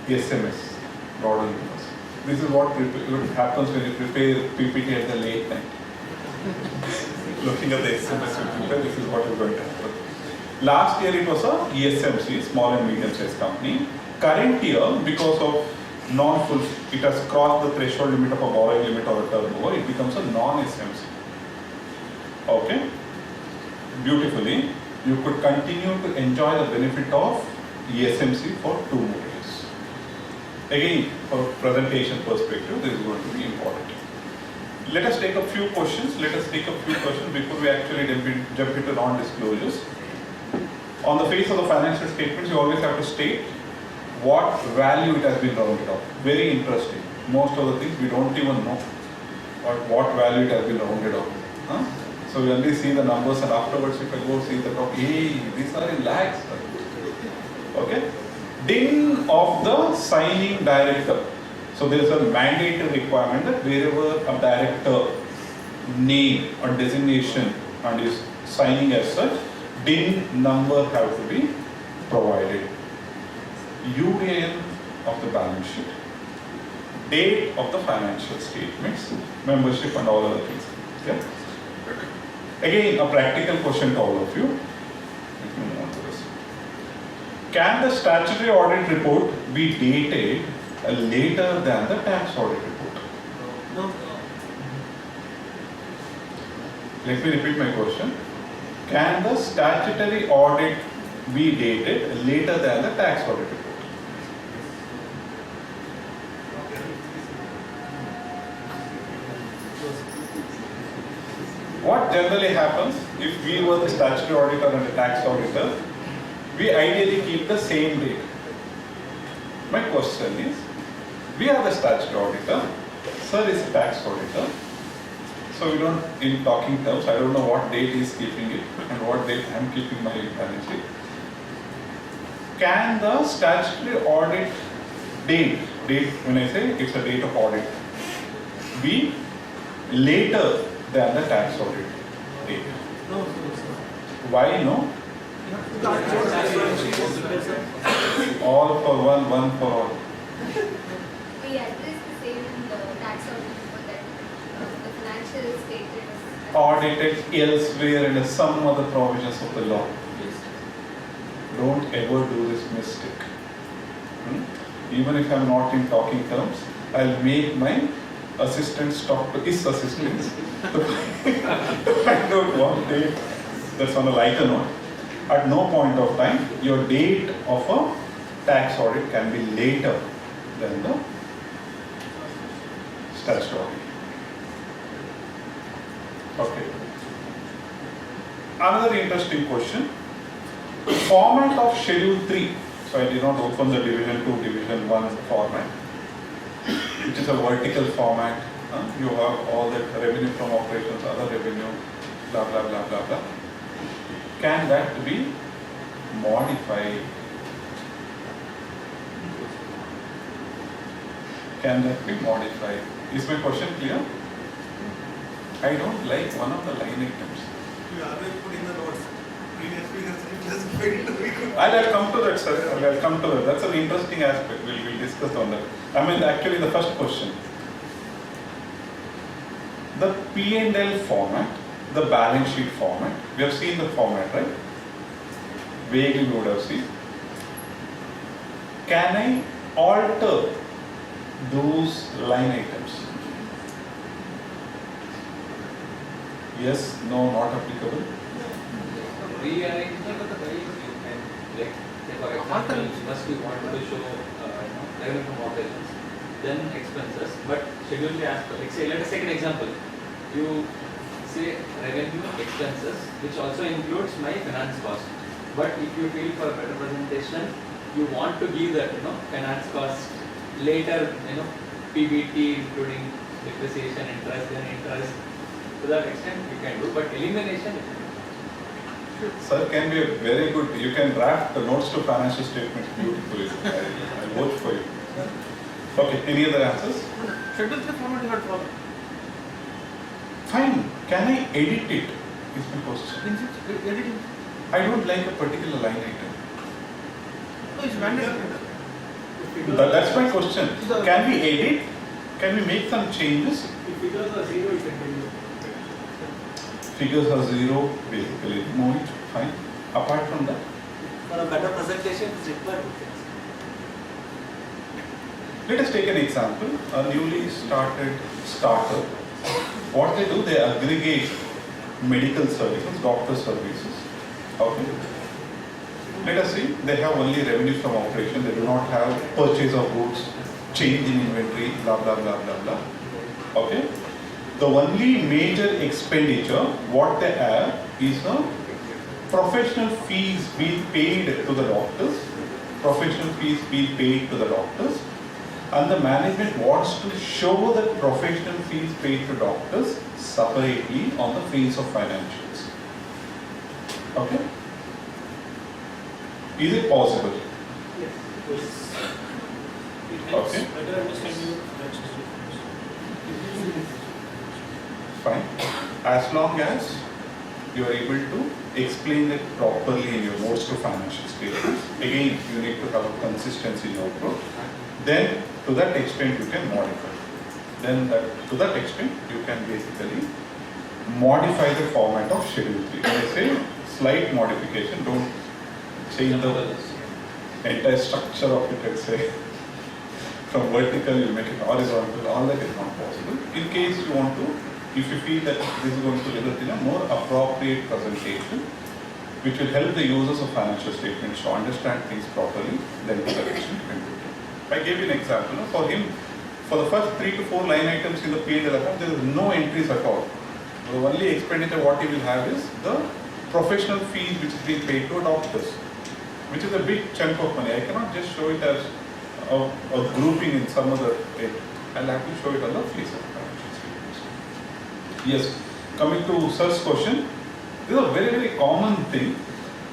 SMS, broad universe. This is what happens when you prepare PPT at the late night. Looking at the SMS you prepare, this is what is going to happen. Last year it was a ESMC, small and medium sized company. Current year, because of non-full, it has crossed the threshold limit of a borrowing limit or a turnover, it becomes a non-SMC. Okay? Beautifully, you could continue to enjoy the benefit of ESMC for 2 more years. Again, for presentation perspective, this is going to be important. Let us take a few questions. Before we actually jump into non-disclosures. On the face of the financial statements, you always have to state what value it has been rounded off. Very interesting. Most of the things we don't even know what value it has been rounded off. Huh? So we only see the numbers, and afterwards if I go see the top, hey, these are in lakhs. Okay? Ding of the signing director. So there is a mandatory requirement that wherever a director name or designation and is signing as such, DIN number have to be provided. UAN of the balance sheet, date of the financial statements, membership and all other things. Okay? Again, a practical question to all of you. Let me move on to this. Can the statutory audit report be dated later than the tax audit report? No. Let me repeat my question. Can the statutory audit be dated later than the tax audit report? What generally happens if we were the statutory auditor and the tax auditor, we ideally keep the same date. My question is, we are the statutory auditor, sir is the tax auditor. So we don't, in talking terms, I don't know what date he is keeping it and what date I am keeping my balance sheet. Can the statutory audit date, when I say it's a date of audit, be later than the tax audit date? No. Why no? All for one, one for all. We address the same in the tax audit report that the financial statement is Audited elsewhere in some other provisions of the law. Don't ever do this mistake. Even if I'm not in talking terms, I'll make my assistants talk to his assistants to find out what date. That's on a lighter note. At no point of time, your date of a tax audit can be later than the statutory audit. Okay. Another interesting question. Format of Schedule 3. So I did not open the Division 2, Division 1 format, which is a vertical format. You have all the revenue from operations, other revenue, blah, blah, blah, blah, blah. Can that be modified? Can that be modified? Is my question clear? I don't like one of the line items. You are putting the notes. Previous figures, it just fit. I'll come to that, sir. I'll come to that. That's an interesting aspect. We'll discuss on that. I mean, actually, the first question. the P&L format, the balance sheet format. We have seen the format, right? Vaguely we would have seen. Can I alter those line items? Yes, no, not applicable. Rearrangement of the way you can, like, say for example, first we want to show revenue from operations, then expenses, but schedule as per, like say, let us take an example. You say revenue, expenses, which also includes my finance cost. But if you feel for a better presentation, you want to give that, finance cost later, PBT including depreciation, interest, then interest. To that extent you can do, but elimination you can do. Sir, can be a very good, you can draft the notes to financial statements beautifully. I'll vote for you. Okay, any other answers? Schedule 3 format you had followed. Fine, can I edit it? Is my question. Editing. I don't like a particular line item. No, it's mandatory. That's my question. Can we edit? Can we make some changes? If figures are zero, you can do it. Figures are zero, basically remove it, fine. Apart from that, For a better presentation, it's required. let us take an example. A newly started startup. What they do, they aggregate medical services, doctor services. Okay. Let us see, they have only revenue from operation, they do not have purchase of goods, change in inventory, blah blah blah blah blah. Okay. The only major expenditure what they have is the professional fees being paid to the doctors, professional fees being paid to the doctors, and the management wants to show the professional fees paid to doctors separately on the face of financials. Okay? Is it possible? Yes. Okay. Better understanding of Fine. As long as you are able to explain it properly in your notes to financial statements. Again, you need to have a consistency in your approach. Then, to that extent, you can modify. Then, to that extent, you can basically modify the format of Schedule 3. When I say slight modification, don't change the entire structure of it, let's say. From vertical, you make it horizontal, all that is not possible. In case you want to, if you feel that this is going to result in a more appropriate presentation, which will help the users of financial statements to understand things properly, then to that extent you can do it. I gave you an example. For him, for the first 3 to 4 line items in the P&L account, there is no entries at all. The only expenditure what he will have is the professional fees which is being paid to doctors, which is a big chunk of money. I cannot just show it as a grouping in some other way. I'll have to show it on the face of financial statements. Yes, coming to Sir's question, this is a very, very common thing.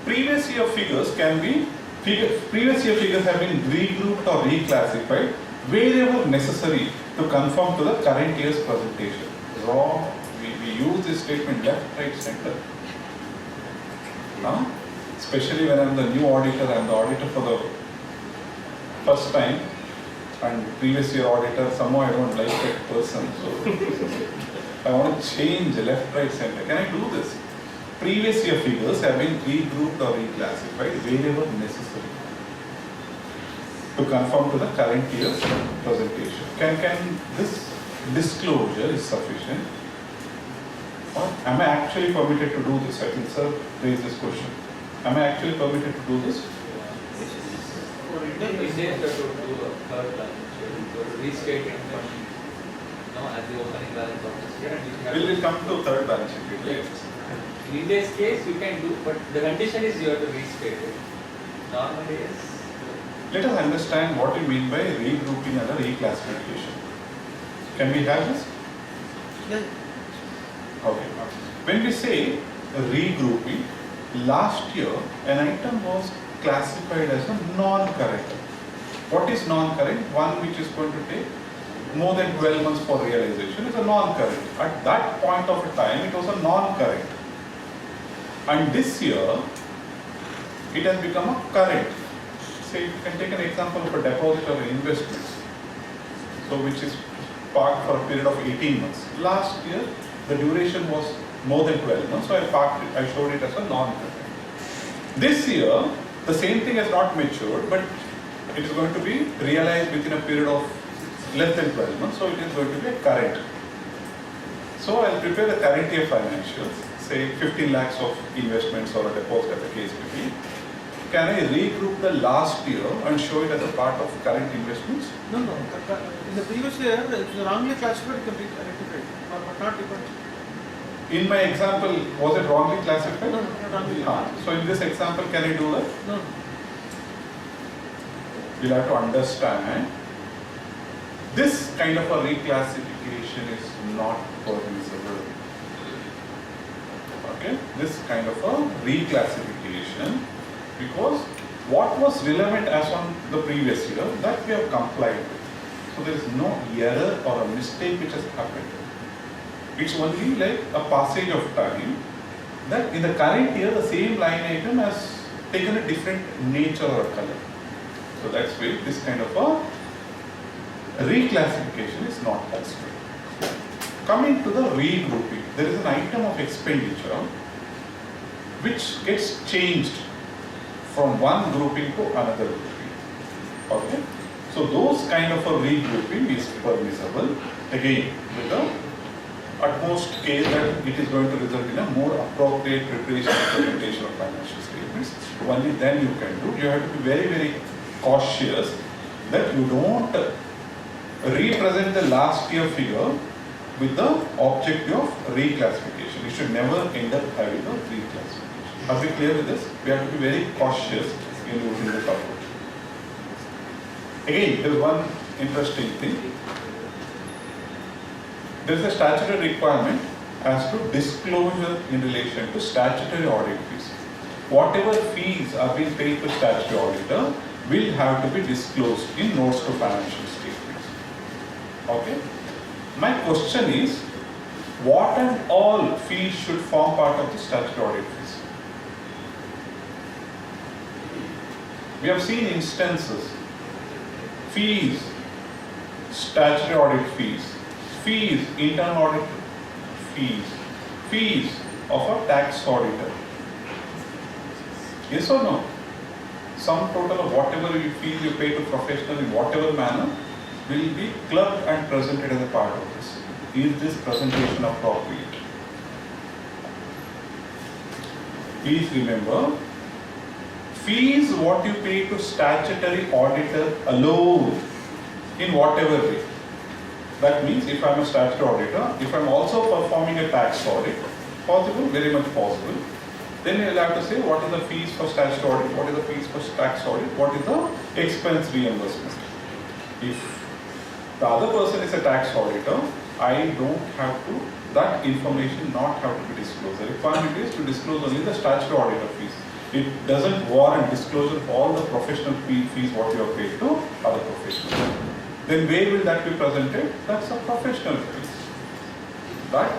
Previous year figures can be, previous year figures have been regrouped or reclassified wherever necessary to conform to the current year's presentation. Wrong. We use this statement left, right, center. Especially when I'm the new auditor, I'm the auditor for the first time, and previous year auditor, somehow I don't like that person, so I want to change left, right, center. Can I do this? Previous year figures have been regrouped or reclassified wherever necessary to conform to the current year's presentation. Can this disclosure is sufficient? Or am I actually permitted to do this? I think sir raised this question. Am I actually permitted to do this? Then we say that to do a third balance sheet, to restate income, as the opening balance of this year, and you have. Will it come to third balance sheet? Yes. In India's case, you can do, but the condition is you have to restate it. Normally, yes. Let us understand what you mean by regrouping and a reclassification. Can we have this? Yes. Okay. When we say regrouping, last year an item was classified as a non-current. What is non-current? One which is going to take more than 12 months for realization is a non-current. At that point of time, it was a non-current. And this year, it has become a current. Say, you can take an example of a deposit or an investment. So, which is parked for a period of 18 months. Last year, the duration was more than 12 months, so I showed it as a non-current. This year, the same thing has not matured, but it is going to be realized within a period of less than 12 months, so it is going to be a current. So I'll prepare the current year financials, say 15 lakhs of investments or a deposit as the case may be. Can I regroup the last year and show it as a part of current investments? No. In the previous year, if you wrongly classified, it can be rectified, but not different. In my example, was it wrongly classified? No, not wrongly. So in this example, can I do that? No. You'll have to understand, this kind of a reclassification is not permissible. Okay, this kind of a reclassification, because what was relevant as on the previous year, that we have complied with. So there is no error or a mistake which has happened. It's only like a passage of time that in the current year the same line item has taken a different nature or color. So that's why this kind of a reclassification is not possible. Coming to the regrouping, there is an item of expenditure which gets changed from one grouping to another grouping. Okay? So those kind of a regrouping is permissible, again with the utmost care that it is going to result in a more appropriate preparation and presentation of financial statements. Only then you can do. You have to be very, very cautious that you don't represent the last year figure with the objective of reclassification. You should never end up having a reclassification. Are we clear with this? We have to be very cautious in using this approach. Again, there is one interesting thing. There is a statutory requirement as to disclosure in relation to statutory audit fees. Whatever fees are being paid to statutory auditor will have to be disclosed in notes to financial statements. Okay? My question is, what and all fees should form part of the statutory audit fees? We have seen instances, fees, statutory audit fees, fees, internal audit fees, fees of a tax auditor. Yes or no? Sum total of whatever fees you pay to professional in whatever manner will be clubbed and presented as a part of this. Is this presentation appropriate? Please remember, fees what you pay to statutory auditor alone in whatever way. That means if I am a statutory auditor, if I am also performing a tax audit, possible, very much possible, then you will have to say what is the fees for statutory audit, what is the fees for tax audit, what is the expense reimbursement. If the other person is a tax auditor, I don't have to, that information not have to be disclosed. The requirement is to disclose only the statutory auditor fees. It doesn't warrant disclosure of all the professional fees what you have paid to other professionals. Then where will that be presented? That's a professional fees. That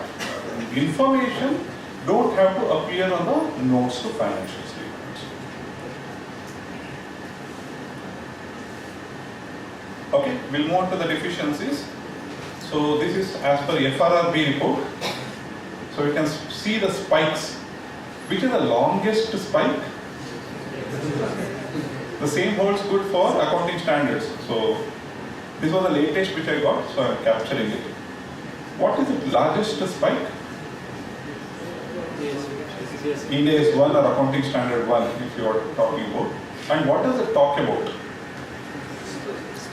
information don't have to appear on the notes to financial statements. Okay, we'll move on to the deficiencies. So this is as per FRRB report. So you can see the spikes. Which is the longest spike? The same holds good for accounting standards. So this was the latest which I got, so I am capturing it. What is the largest spike? Ind AS 1 or accounting standard 1 if you are talking about. And what does it talk about?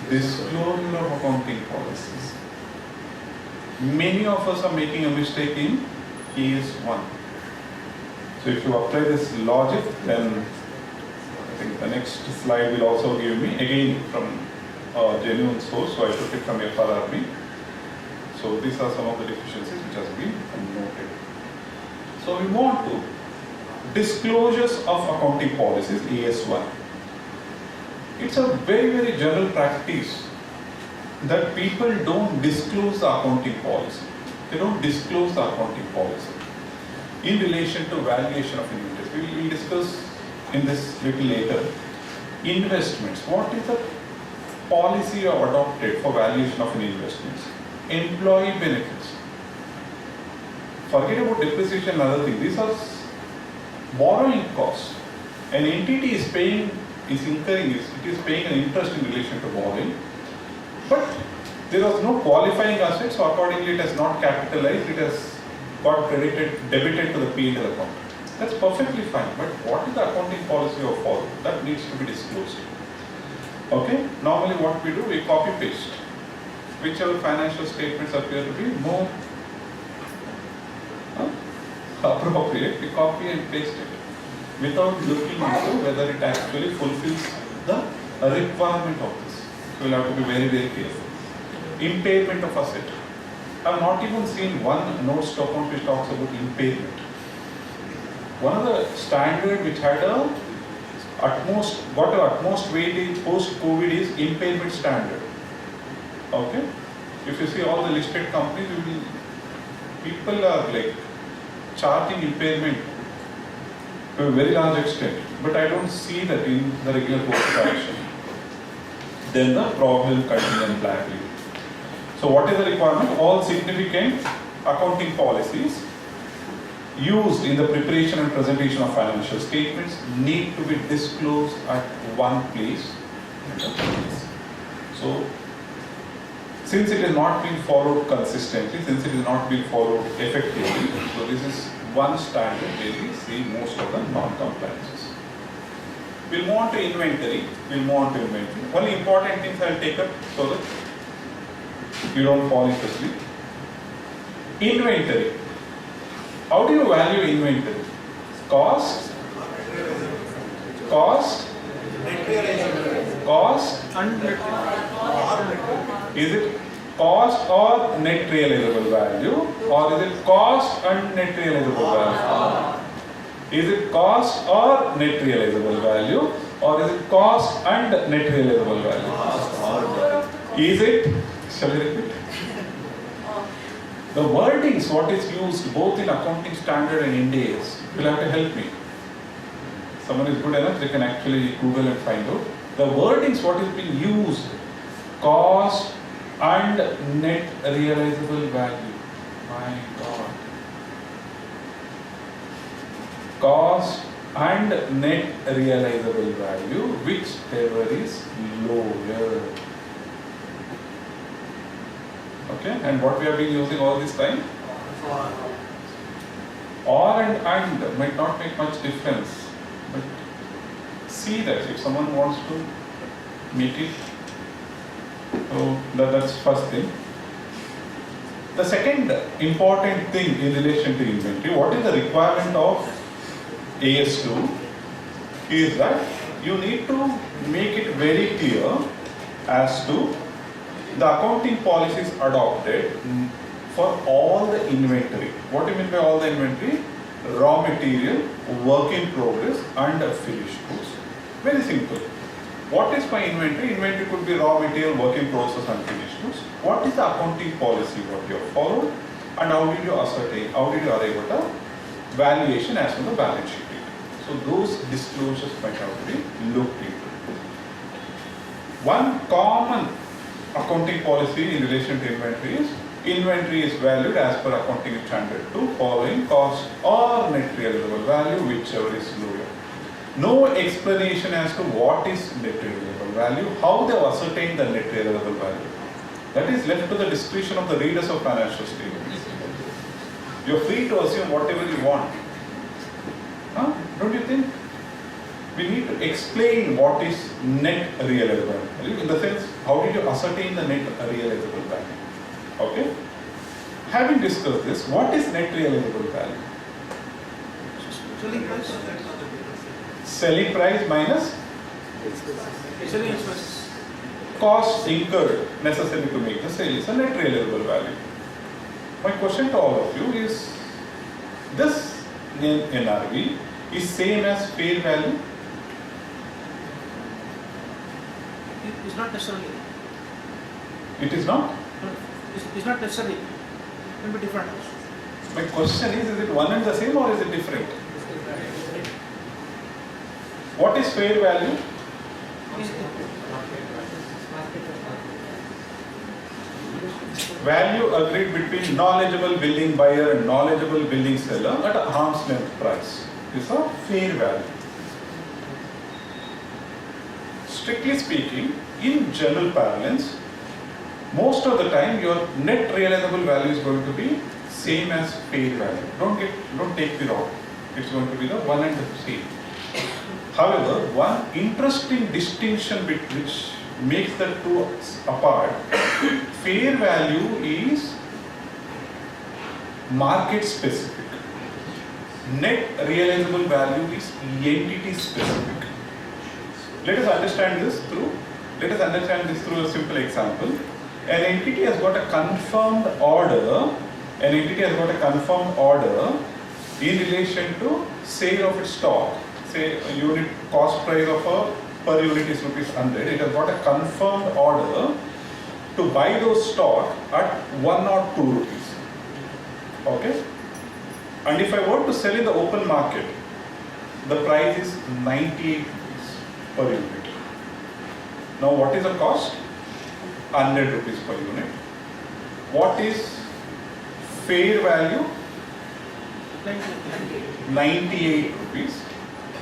Disclosure of accounting policies. Many of us are making a mistake in AS 1. So if you apply this logic, then I think the next slide will also give me, again from a genuine source, so I took it from FRRB. So these are some of the deficiencies which has been noted. So we move on to disclosures of accounting policies, AS1. It's a very, very general practice that people don't disclose the accounting policy. They don't disclose the accounting policy in relation to valuation of investments. We will discuss in this little later. Investments. What is the policy you have adopted for valuation of an investment? employee benefits. Forget about depreciation and other things. These are borrowing costs. An entity is paying, is incurring, it is paying an interest in relation to borrowing, but there was no qualifying assets, so accordingly it has not capitalized, it has got debited to the P&L account. That's perfectly fine, but what is the accounting policy of follow? That needs to be disclosed. Okay, normally what we do, we copy paste. Whichever financial statements appear to be more appropriate, we copy and paste it without looking into whether it actually fulfills the requirement of this. We'll have to be very, very careful. Impairment of asset. I have not even seen one notes to account which talks about impairment. One of the standard which had got utmost weightage post-COVID is impairment standard. Okay? If you see all the listed companies, people are like charging impairment to a very large extent, but I don't see that in the regular course of action. Then the problem contingent liability. So what is the requirement? All significant accounting policies used in the preparation and presentation of financial statements need to be disclosed at one place. So, since it is not being followed consistently, since it is not being followed effectively, so this is one standard where we see most of the non-compliances. We'll move on to inventory. Only important things I'll take up so that you don't fall into sleep. Inventory. How do you value inventory? Cost, And is it cost or net realizable value, or is it cost and net realizable value? Is it cost or net realizable value, or is it cost and net realizable value? Is it, shall I repeat? The wordings, what is used both in accounting standard and Ind AS, will have to help me. Someone is good enough, they can actually Google and find out. The wordings, what is being used, cost and net realizable value. My God. Cost and net realizable value, whichever is lower. Okay, and what we have been using all this time? Or and might not make much difference, but see that if someone wants to make it, so that's first thing. The second important thing in relation to inventory, what is the requirement of AS2 is that you need to make it very clear as to the accounting policies adopted for all the inventory. What do you mean by all the inventory? Raw material, work in progress and finished goods. Very simple. What is my inventory? Inventory could be raw material, work in process and finished goods. What is the accounting policy what you have followed, and how did you ascertain, how did you arrive at a valuation as per the balance sheet? So those disclosures might have to be looked into. One common accounting policy in relation to inventory is valued as per accounting standard 2 following cost or net realizable value, whichever is lower. No explanation as to what is net realizable value, how they have ascertained the net realizable value. That is left to the discretion of the readers of financial statements. You are free to assume whatever you want. Huh? Don't you think? We need to explain what is net realizable value, in the sense, how did you ascertain the net realizable value? Okay? Having discussed this, what is net realizable value? selling price, Selling price minus selling expenses. cost incurred necessary to make the sale is a net realizable value. My question to all of you is, this NRV is same as fair value? It's not necessarily. It is not? It's not necessarily. It can be different. My question is it one and the same or is it different? What is fair value? Value agreed between knowledgeable billing buyer and knowledgeable billing seller at a arm's length price is a fair value. Strictly speaking, in general parlance, most of the time your net realizable value is going to be same as fair value. Don't take me wrong. It's going to be the one and the same. However, one interesting distinction which makes the two apart, fair value is market specific. Net realizable value is entity specific. Let us understand this through a simple example. An entity has got a confirmed order. In relation to sale of its stock. Say a unit cost price of a per unit is rupees 100. It has got a confirmed order to buy those stock at 1 or 2 rupees. Okay? And if I were to sell in the open market, the price is 98 rupees per unit. Now what is the cost? 100 rupees per unit. What is fair value? 98 rupees.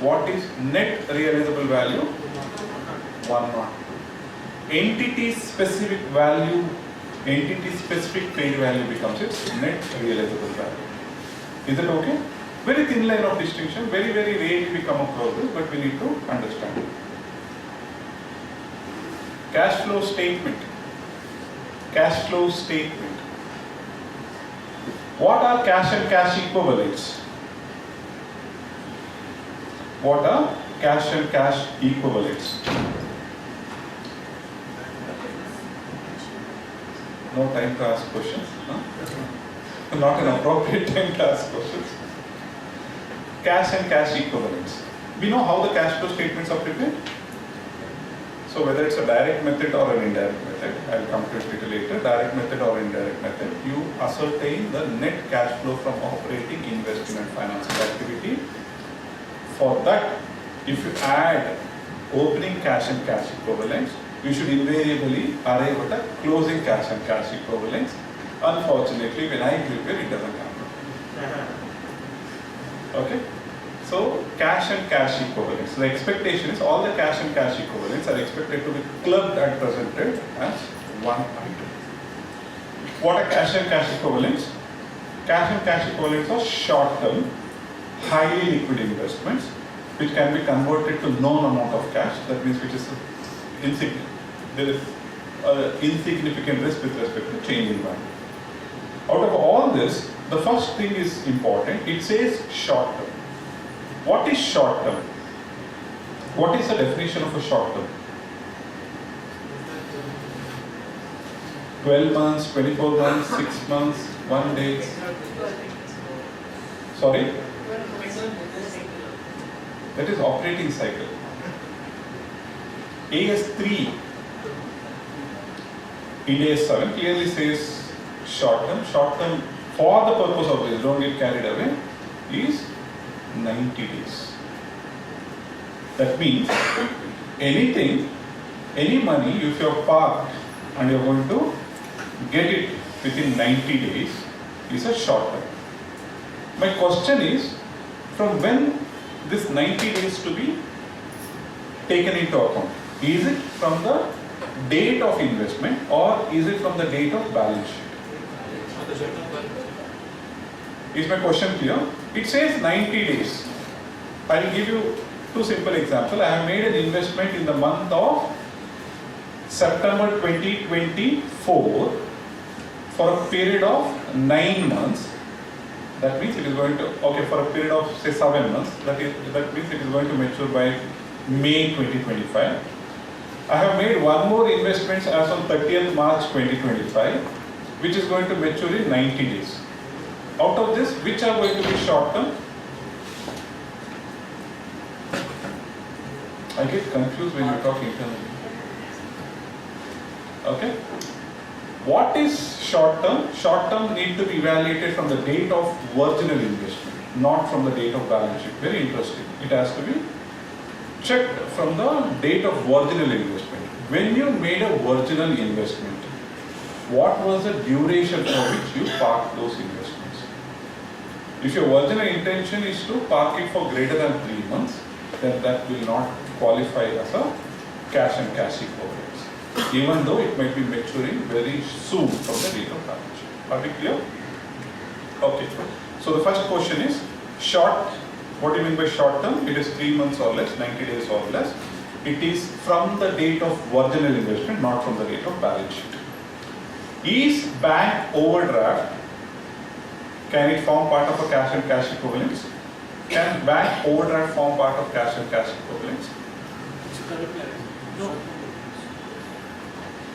What is net realizable value? 102. Entity specific fair value becomes its net realizable value. Is it okay? Very thin line of distinction. Very rarely we come across this, but we need to understand it. Cash flow statement. What are cash and cash equivalents? What are cash and cash equivalents? No time to ask questions. Huh? Not an appropriate time to ask questions. Cash and cash equivalents. We know how the cash flow statements are prepared. So whether it's a direct method or an indirect method, I'll come to it a little later, direct method or indirect method, you ascertain the net cash flow from operating, investing and financing activity. For that, if you add opening cash and cash equivalents, you should invariably arrive at a closing cash and cash equivalents. Unfortunately, when I prepare, it doesn't happen. Okay? So, cash and cash equivalents. The expectation is all the cash and cash equivalents are expected to be clubbed and presented as one item. What are cash and cash equivalents? Cash and cash equivalents are short-term, highly liquid investments which can be converted to known amount of cash. That means which is insignificant. There is insignificant risk with respect to change in value. Out of all this, the first thing is important. It says short-term. What is short-term? What is the definition of a short-term? 12 months, 24 months, 6 months, 1 day. Sorry? That is operating cycle. AS3 in AS7 clearly says short-term. Short-term for the purpose of this, don't get carried away, is 90 days. That means any money, if you have parked and you are going to get it within 90 days, is a short term. My question is, from when this 90 days to be taken into account? Is it from the date of investment or is it from the date of balance sheet? Is my question clear? It says 90 days. I will give you two simple examples. I have made an investment in the month of September 2024 for a period of 9 months. That means it is going to, for a period of say 7 months, that means it is going to mature by May 2025. I have made one more investment as on 30th March 2025, which is going to mature in 90 days. Out of this, which are going to be short term? I get confused when you talk internally. Okay? What is short term? Short term need to be evaluated from the date of original investment, not from the date of balance sheet. Very interesting. It has to be checked from the date of original investment. When you made a original investment, what was the duration for which you parked those investments. If your original intention is to park it for greater than 3 months, then that will not qualify as a cash and cash equivalents, even though it might be maturing very soon from the date of balance sheet. Are we clear? Okay. So the first question is short. What do you mean by short term? It is 3 months or less, 90 days or less. It is from the date of original investment, not from the date of balance sheet. Is bank overdraft, can it form part of a cash and cash equivalents? Can bank overdraft form part of cash and cash equivalents? No.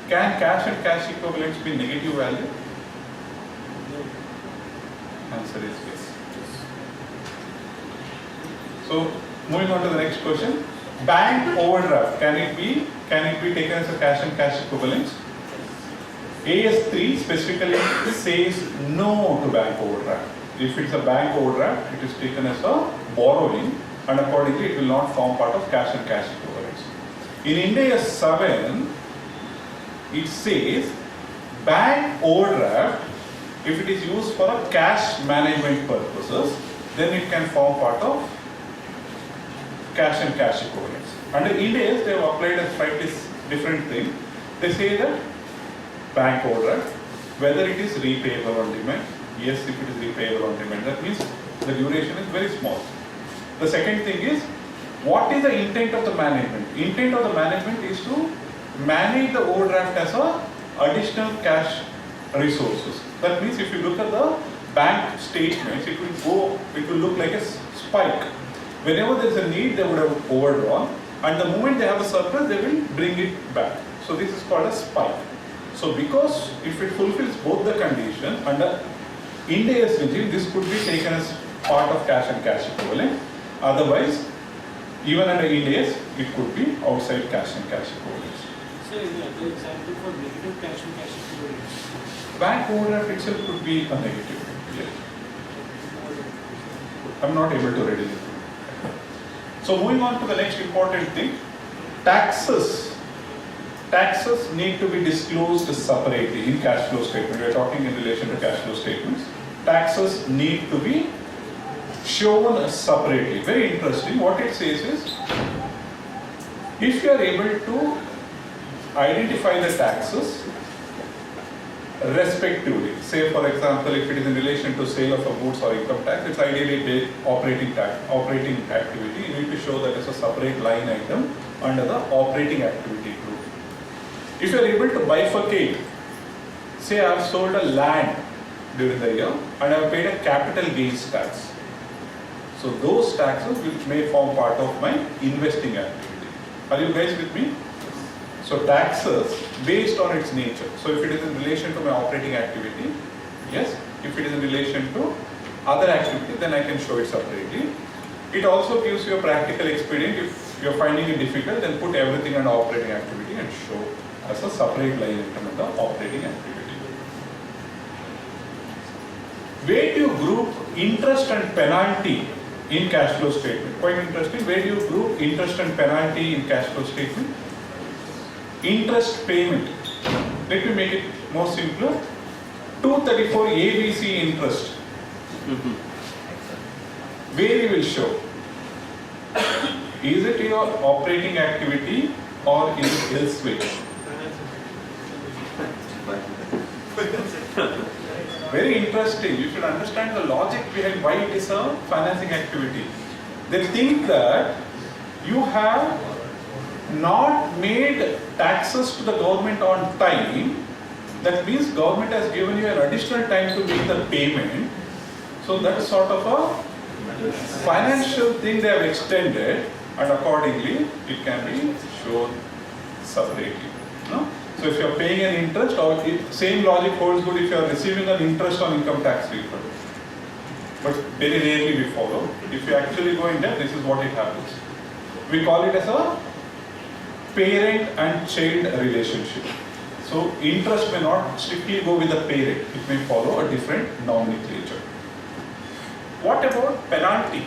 Can cash and cash equivalents be negative value? Answer is yes. So moving on to the next question. Bank overdraft, can it be taken as a cash and cash equivalents? AS3 specifically says no to bank overdraft. If it's a bank overdraft, it is taken as a borrowing and accordingly it will not form part of cash and cash equivalents. In India 7, it says bank overdraft, if it is used for a cash management purposes, then it can form part of cash and cash equivalents. Under India, they have applied a slightly different thing. They say that bank overdraft, whether it is repayable on demand, yes, if it is repayable on demand, that means the duration is very small. The second thing is, what is the intent of the management? Intent of the management is to manage the overdraft as a additional cash resources. That means if you look at the bank statements, it will look like a spike. Whenever there is a need, they would have overdrawn, and the moment they have a surplus, they will bring it back. So this is called a spike. So because if it fulfills both the conditions under India's regime, this could be taken as part of cash and cash equivalent. Otherwise, even under India's, it could be outside cash and cash equivalents. So, the example for negative cash and cash equivalents. Bank overdraft itself could be a negative. Yes. I'm not able to readily. So moving on to the next important thing, taxes. Taxes need to be disclosed separately in cash flow statement. We are talking in relation to cash flow statements. Taxes need to be shown separately. Very interesting. What it says is, if you are able to identify the taxes respectively, say for example, if it is in relation to sale of a goods or income tax, it's ideally operating activity. You need to show that as a separate line item under the operating activity group. If you are able to bifurcate, say I have sold a land during the year and I have paid a capital gains tax. So those taxes which may form part of my investing activity. Are you guys with me? So taxes based on its nature. So if it is in relation to my operating activity, yes. If it is in relation to other activity, then I can show it separately. It also gives you a practical experience. If you are finding it difficult, then put everything under operating activity and show as a separate line item in the operating activity. Where do you group interest and penalty in cash flow statement? Quite interesting. Where do you group interest and penalty in cash flow statement? Interest payment. Let me make it more simpler. 234 ABC interest. Where you will show? Is it your operating activity or is it elsewhere? Very interesting. You should understand the logic behind why it is a financing activity. They think that you have not made taxes to the government on time. That means government has given you an additional time to make the payment. So that is sort of a financial thing they have extended, and accordingly it can be shown separately. No? So if you are paying an interest, or same logic holds good if you are receiving an interest on income tax refund. But very rarely we follow. If you actually go in there, this is what it happens. We call it as a parent and child relationship. So interest may not strictly go with the parent. It may follow a different nomenclature. What about penalty?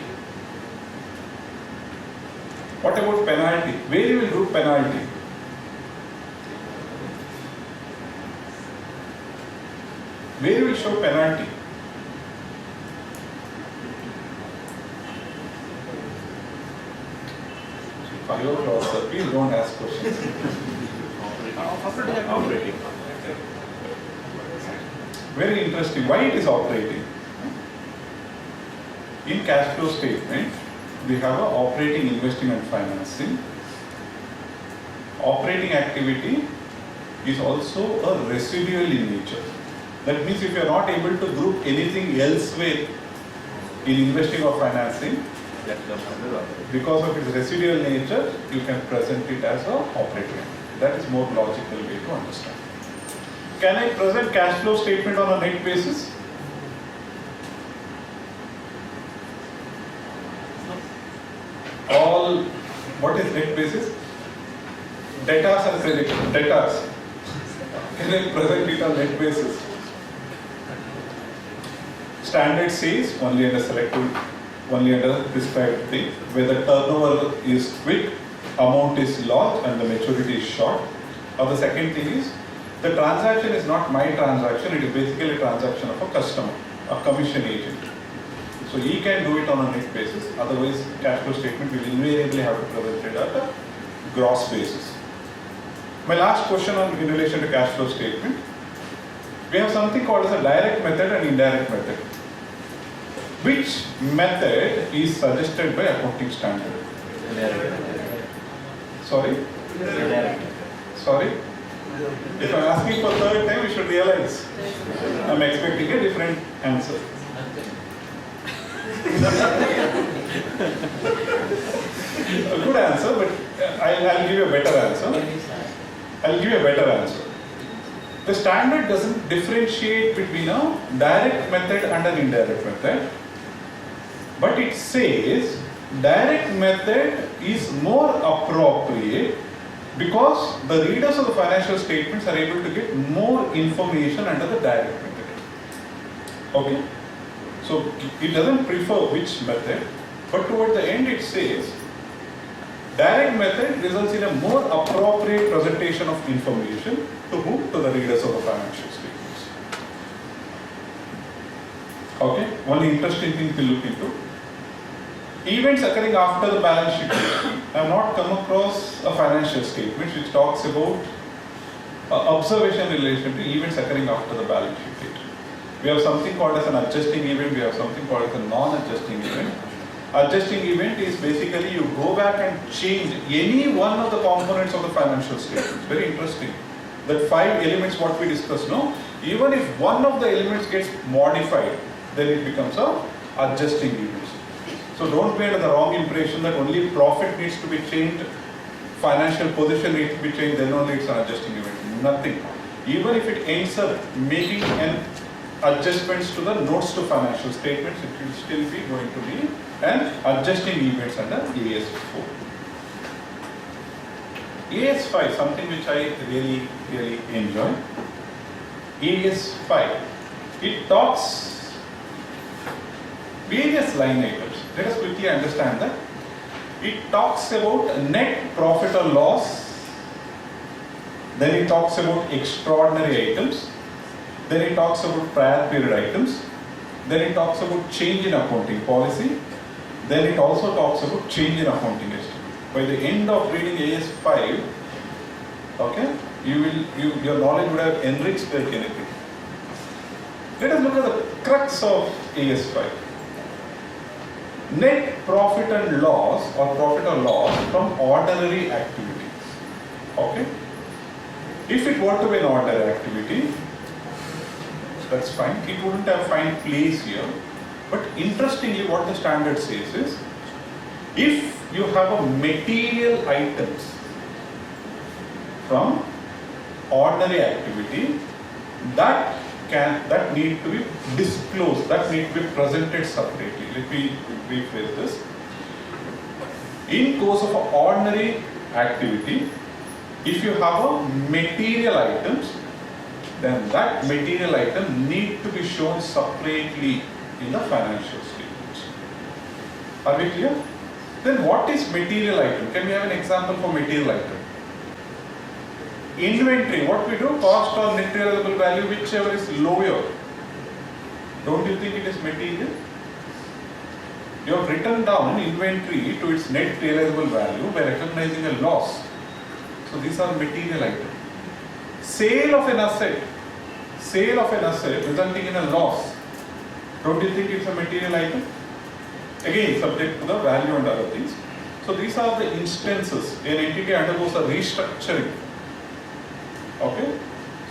What about penalty? Where you will group penalty? where you will show penalty. Fire process, please don't ask questions. Operating. Very interesting. Why it is operating? In cash flow statement, we have a operating, investing and financing. Operating activity is also a residual in nature. That means if you are not able to group anything elsewhere in investing or financing, That comes under operating. because of its residual nature, you can present it as a operating activity. That is more logical way to understand. Can I present cash flow statement on a net basis? All, what is net basis? Debtors and credit, debtors. Can I present it on net basis? Standard says only under selective, only under prescribed thing, where the turnover is quick, amount is large and the maturity is short. Or the second thing is, the transaction is not my transaction, it is basically a transaction of a customer, a commission agent. So he can do it on a net basis, otherwise cash flow statement will invariably have to present it at a gross basis. My last question in relation to cash flow statement, we have something called as a direct method and indirect method. Which method is suggested by accounting standard? Sorry? Sorry? If I'm asking for third time, you should realize I'm expecting a different answer. A good answer, but I'll give you a better answer. I'll give you a better answer. The standard doesn't differentiate between a direct method and an indirect method, but it says direct method is more appropriate because the readers of the financial statements are able to get more information under the direct method. Okay? So it doesn't prefer which method, but toward the end it says direct method results in a more appropriate presentation of information to whom? To the readers of the financial statements. Okay? One interesting thing to look into. Events occurring after the balance sheet date. I have not come across a financial statement which talks about observation in relation to events occurring after the balance sheet date. We have something called as an adjusting event, we have something called as a non-adjusting event. Adjusting event is basically you go back and change any one of the components of the financial statements. Very interesting. That 5 elements what we discussed, no? Even if one of the elements gets modified, then it becomes a adjusting event. So don't be under the wrong impression that only profit needs to be changed, financial position needs to be changed, then only it's an adjusting event. Nothing. Even if it ends up making an adjustments to the notes to financial statements, it will still be going to be an adjusting events under AS4. AS5, something which I really enjoy. AS5, it talks various line items. Let us quickly understand that. It talks about net profit or loss, then it talks about extraordinary items, then it talks about prior period items, then it talks about change in accounting policy, then it also talks about change in accounting estimate. By the end of reading AS5, okay, your knowledge would have enriched like anything. Let us look at the crux of AS5. Net profit and loss or profit or loss from ordinary activities. Okay? If it were to be an ordinary activity, that's fine. It wouldn't have fine place here. But interestingly, what the standard says is, if you have a material items from ordinary activity, that need to be disclosed, that need to be presented separately. Let me rephrase this. In course of an ordinary activity, if you have a material items, then that material item need to be shown separately in the financial statements. Are we clear? Then what is material item? Can we have an example for material item? Inventory, what we do? Cost or net realizable value, whichever is lower. Don't you think it is material? You have written down inventory to its net realizable value by recognizing a loss. So these are material items. Sale of an asset resulting in a loss. Don't you think it's a material item? Again, subject to the value and other things. So these are the instances an entity undergoes a restructuring. Okay?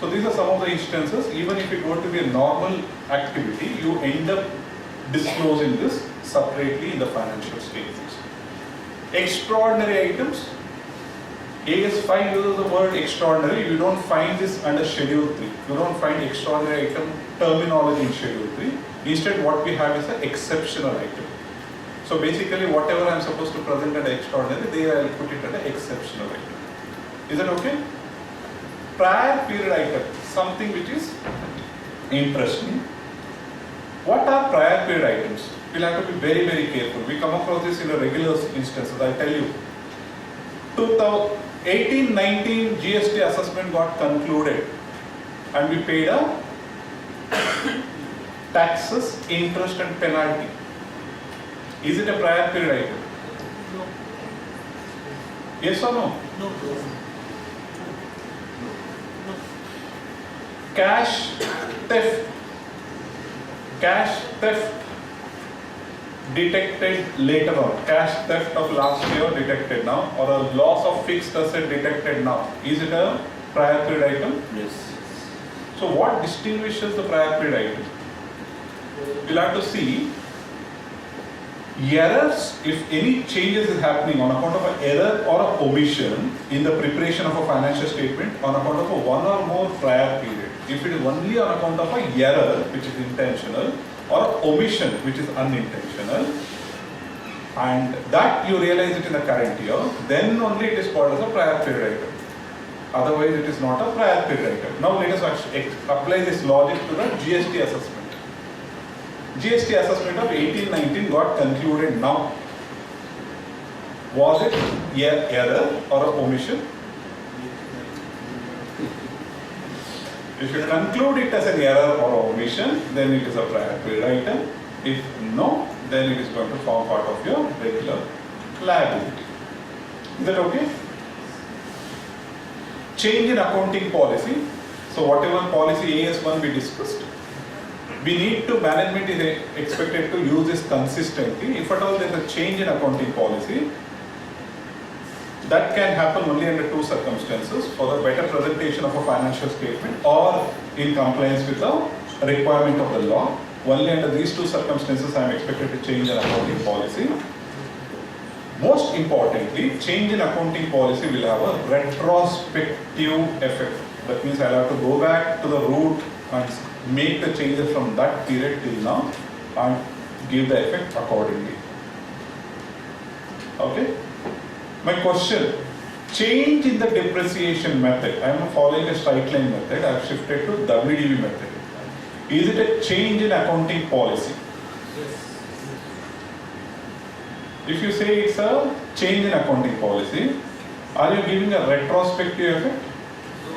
So these are some of the instances. Even if it were to be a normal activity, you end up disclosing this separately in the financial statements. Extraordinary items. AS5 uses the word extraordinary. You don't find this under Schedule 3. You don't find extraordinary item terminology in Schedule 3. Instead, what we have is an exceptional item. So basically, whatever I am supposed to present as extraordinary, there I will put it as an exceptional item. Is that okay? Prior period item, something which is interesting. What are prior period items? We'll have to be very, very careful. We come across this in a regular instances. I tell you, 2018-19 GST assessment got concluded, and we paid a taxes, interest, and penalty. Is it a prior period item? No. Yes or no? No. No. Cash theft. Cash theft detected later on. Cash theft of last year detected now, or a loss of fixed asset detected now. Is it a prior period item? Yes. So what distinguishes the prior period item? We'll have to see errors, if any changes is happening on account of an error or a omission in the preparation of a financial statement on account of a one or more prior period. If it is only on account of a error, which is intentional, or omission, which is unintentional, and that you realize it in the current year, then only it is called as a prior period item. Otherwise, it is not a prior period item. Now let us actually apply this logic to the GST assessment. GST assessment of 18-19 got concluded now. Was it error or a omission? If you conclude it as an error or omission, then it is a prior period item. If no, then it is going to form part of your regular liability. Is that okay? Change in accounting policy. So whatever policy AS1 we discussed, we need to, management is expected to use this consistently. If at all there is a change in accounting policy, that can happen only under two circumstances: for the better presentation of a financial statement or in compliance with the requirement of the law. Only under these two circumstances I am expected to change an accounting policy. Most importantly, change in accounting policy will have a retrospective effect. That means I will have to go back to the root and make the changes from that period till now and give the effect accordingly. Okay? My question, change in the depreciation method. I am following a straight line method. I have shifted to WDV method. Is it a change in accounting policy? Yes. If you say it's a change in accounting policy, are you giving a retrospective effect? No.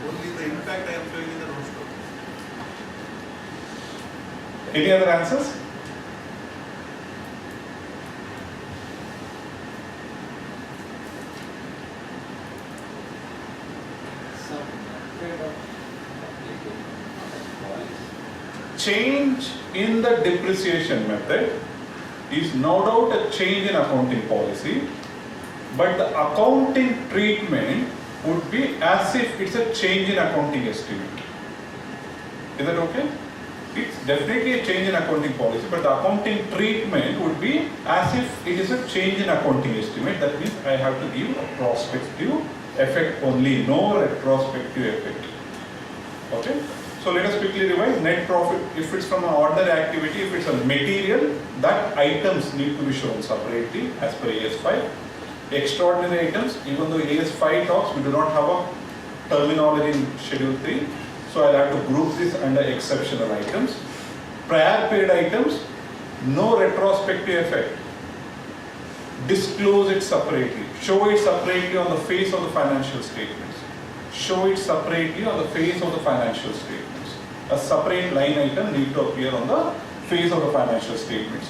Only the impact I am showing in the notes. Any other answers? Change in the depreciation method is no doubt a change in accounting policy, but the accounting treatment would be as if it's a change in accounting estimate. Is that okay? It's definitely a change in accounting policy, but the accounting treatment would be as if it is a change in accounting estimate. That means I have to give a prospective effect only, no retrospective effect. Okay? So let us quickly revise. Net profit, if it's from an ordinary activity, if it's a material, that items need to be shown separately as per AS5. Extraordinary items, even though AS5 talks, we do not have a terminology in Schedule 3. So I'll have to group this under exceptional items. Prior period items, no retrospective effect. Disclose it separately. Show it separately on the face of the financial statements. Show it separately on the face of the financial statements. a separate line item need to appear on the face of the financial statements.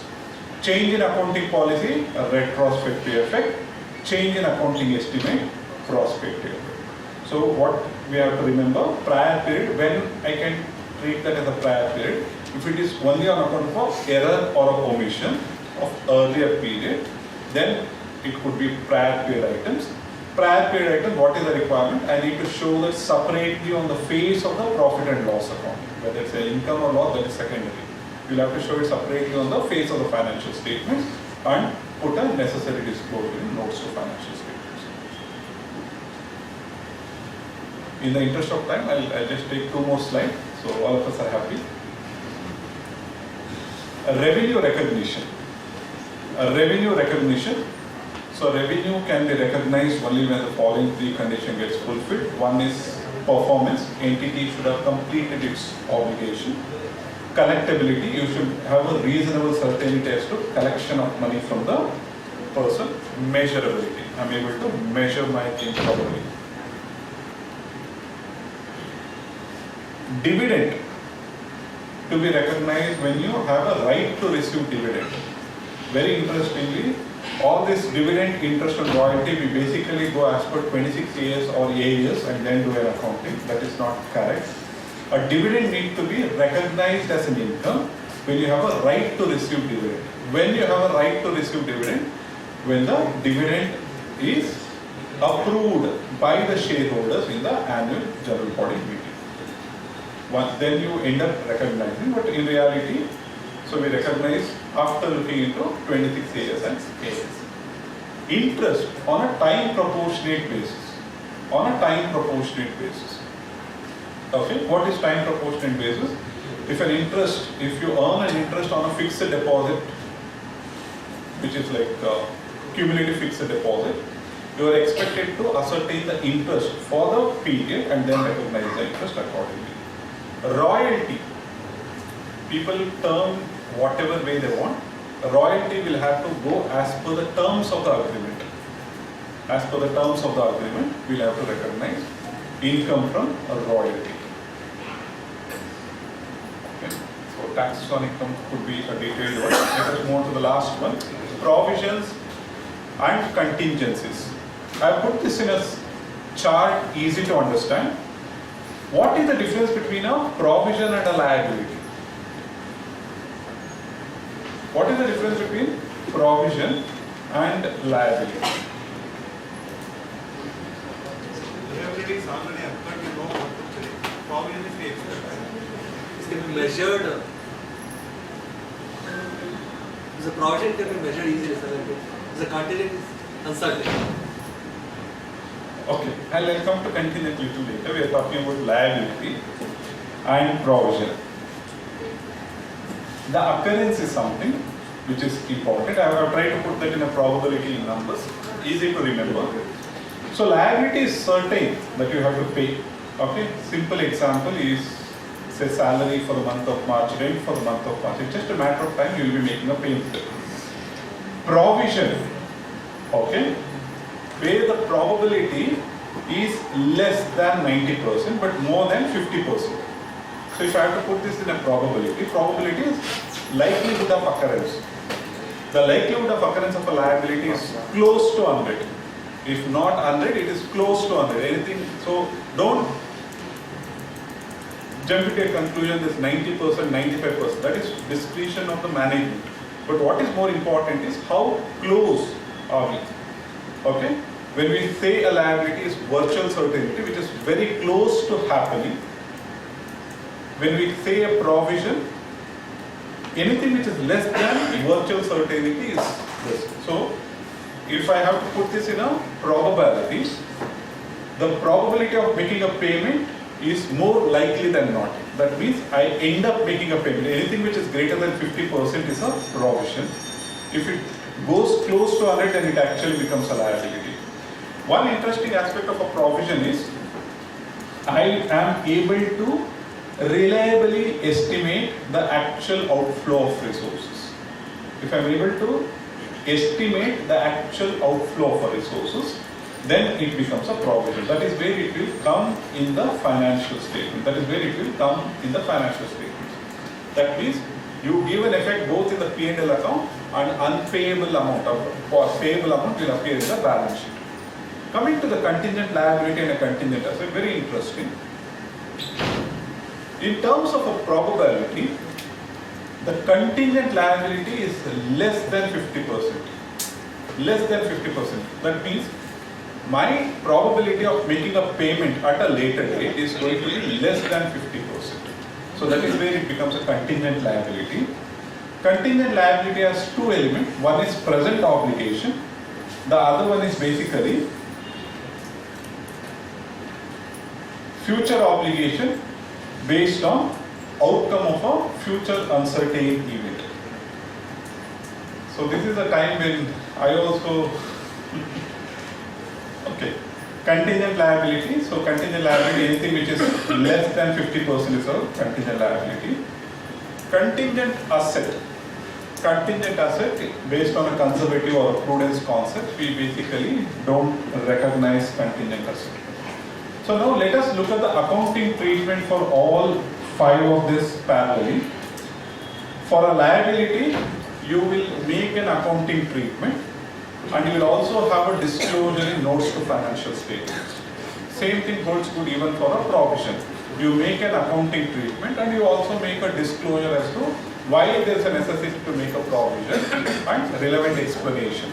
Change in accounting policy, a retrospective effect. Change in accounting estimate, prospective effect. So what we have to remember, prior period, when I can treat that as a prior period, if it is only on account of error or a omission of earlier period, then it could be prior period items. Prior period item, what is the requirement? I need to show that separately on the face of the profit and loss account. Whether it's an income or loss, that is secondary. You'll have to show it separately on the face of the financial statements and put a necessary disclosure in notes to financial statements. In the interest of time, I'll just take 2 more slides, so all of us are happy. A revenue recognition. A revenue recognition. So revenue can be recognized only when the following 3 conditions gets fulfilled. One is performance. Entity should have completed its obligation. Collectability. You should have a reasonable certainty as to collection of money from the person. Measurability. I'm able to measure my thing properly. Dividend. To be recognized when you have a right to receive dividend. Very interestingly, all this dividend, interest and royalty, we basically go as per 26 years or years and then do an accounting. That is not correct. A dividend needs to be recognized as an income when you have a right to receive dividend. When you have a right to receive dividend, when the dividend is approved by the shareholders in the annual general body meeting. Then you end up recognizing, but in reality, so we recognize after looking into 26 years and years. Interest on a time proportionate basis. On a time proportionate basis. Okay, what is time proportionate basis? If you earn an interest on a fixed deposit, which is like cumulative fixed deposit, you are expected to ascertain the interest for the period and then recognize the interest accordingly. Royalty. People term whatever way they want. Royalty will have to go as per the terms of the agreement. As per the terms of the agreement, we'll have to recognize income from a royalty. Okay. So taxes on income could be a detailed one. Let us move on to the last one. Provisions and contingencies. I have put this in a chart, easy to understand. What is the difference between a provision and a liability? What is the difference between provision and liability? Liability is already occurred, you know what to pay. Provision is the extra. It can be measured. The provision can be measured easily. The contingent is uncertain. Okay, I'll come to contingent little later. We are talking about liability and provision. The occurrence is something which is important. I have tried to put that in a probability in numbers, easy to remember. So liability is certain that you have to pay. Okay, simple example is say salary for the month of March, rent for the month of March. It's just a matter of time you will be making a payment. Provision, okay, where the probability is less than 90% but more than 50%. So if I have to put this in a probability is likelihood of occurrence. The likelihood of occurrence of a liability is close to 100. If not 100, it is close to 100. Anything, so don't jump to a conclusion this 90%, 95%. That is discretion of the management. But what is more important is how close are we? Okay? When we say a liability is virtual certainty, which is very close to happening. When we say a provision, anything which is less than virtual certainty is this. So, if I have to put this in a probability, the probability of making a payment is more likely than not. That means I end up making a payment. Anything which is greater than 50% is a provision. If it goes close to 100, then it actually becomes a liability. One interesting aspect of a provision is I am able to reliably estimate the actual outflow of resources. If I am able to estimate the actual outflow of resources, then it becomes a provision. That is where it will come in the financial statement. That is where it will come in the financial statement. That means you give an effect both in the P&L account and unpayable amount or payable amount will appear in the balance sheet. Coming to the contingent liability and a contingent asset, very interesting. In terms of a probability, the contingent liability is less than 50%. Less than 50%. That means my probability of making a payment at a later date is going to be less than 50%. So that is where it becomes a contingent liability. Contingent liability has two elements. One is present obligation. The other one is basically future obligation based on outcome of a future uncertain event. So this is a time when I also okay. Contingent liability. So contingent liability, anything which is less than 50% is a contingent liability. Contingent asset. Contingent asset based on a conservative or a prudence concept, we basically don't recognize contingent asset. So now let us look at the accounting treatment for all five of this parallelly. For a liability, you will make an accounting treatment and you will also have a disclosure in notes to financial statements. Same thing holds good even for a provision. You make an accounting treatment and you also make a disclosure as to why there is a necessity to make a provision and relevant explanation.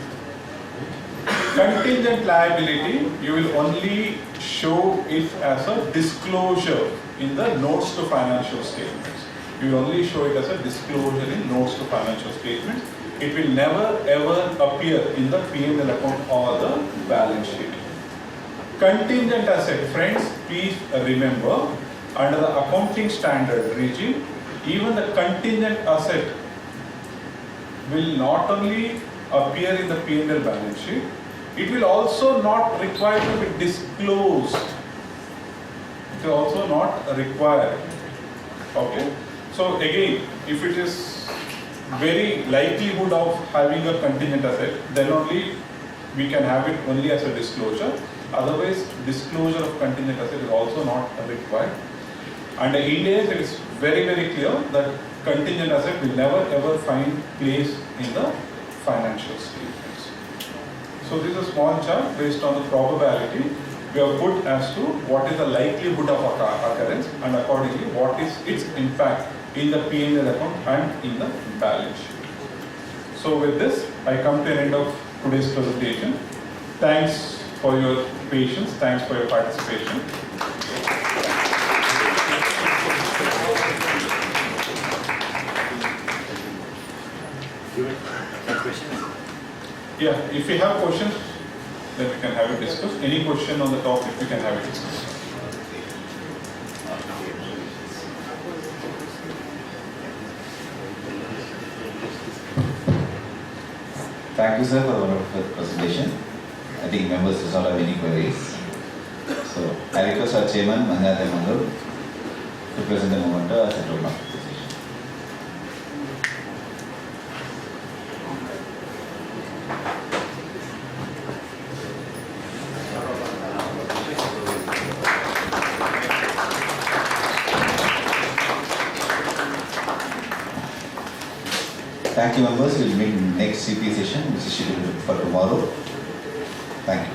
Contingent liability, you will only show it as a disclosure in the notes to financial statements. You will only show it as a disclosure in notes to financial statements. It will never ever appear in the P&L account or the balance sheet. Contingent asset, friends, please remember, under the accounting standard regime, even the contingent asset will not only appear in the P&L balance sheet, it will also not require to be disclosed. It will also not required. Okay. So again, if it is very likelihood of having a contingent asset, then only we can have it only as a disclosure. Otherwise, disclosure of contingent asset is also not required. And in India, it is very clear that contingent asset will never ever find place in the financial statements. So this is a small chart based on the probability we have put as to what is the likelihood of occurrence and accordingly what is its impact in the P&L account and in the balance sheet. So with this, I come to an end of today's presentation. Thanks for your patience. Thanks for your participation. Yeah, if you have questions, then we can have it discussed. Any question on the topic, we can have it discussed. Thank you, sir, for the wonderful presentation. I think members does not have any queries. So I request our chairman, Manjate Mangal, to present the memento as a total of the session. Thank you, members. We'll meet in the next CP session, which is scheduled for tomorrow. Thank you.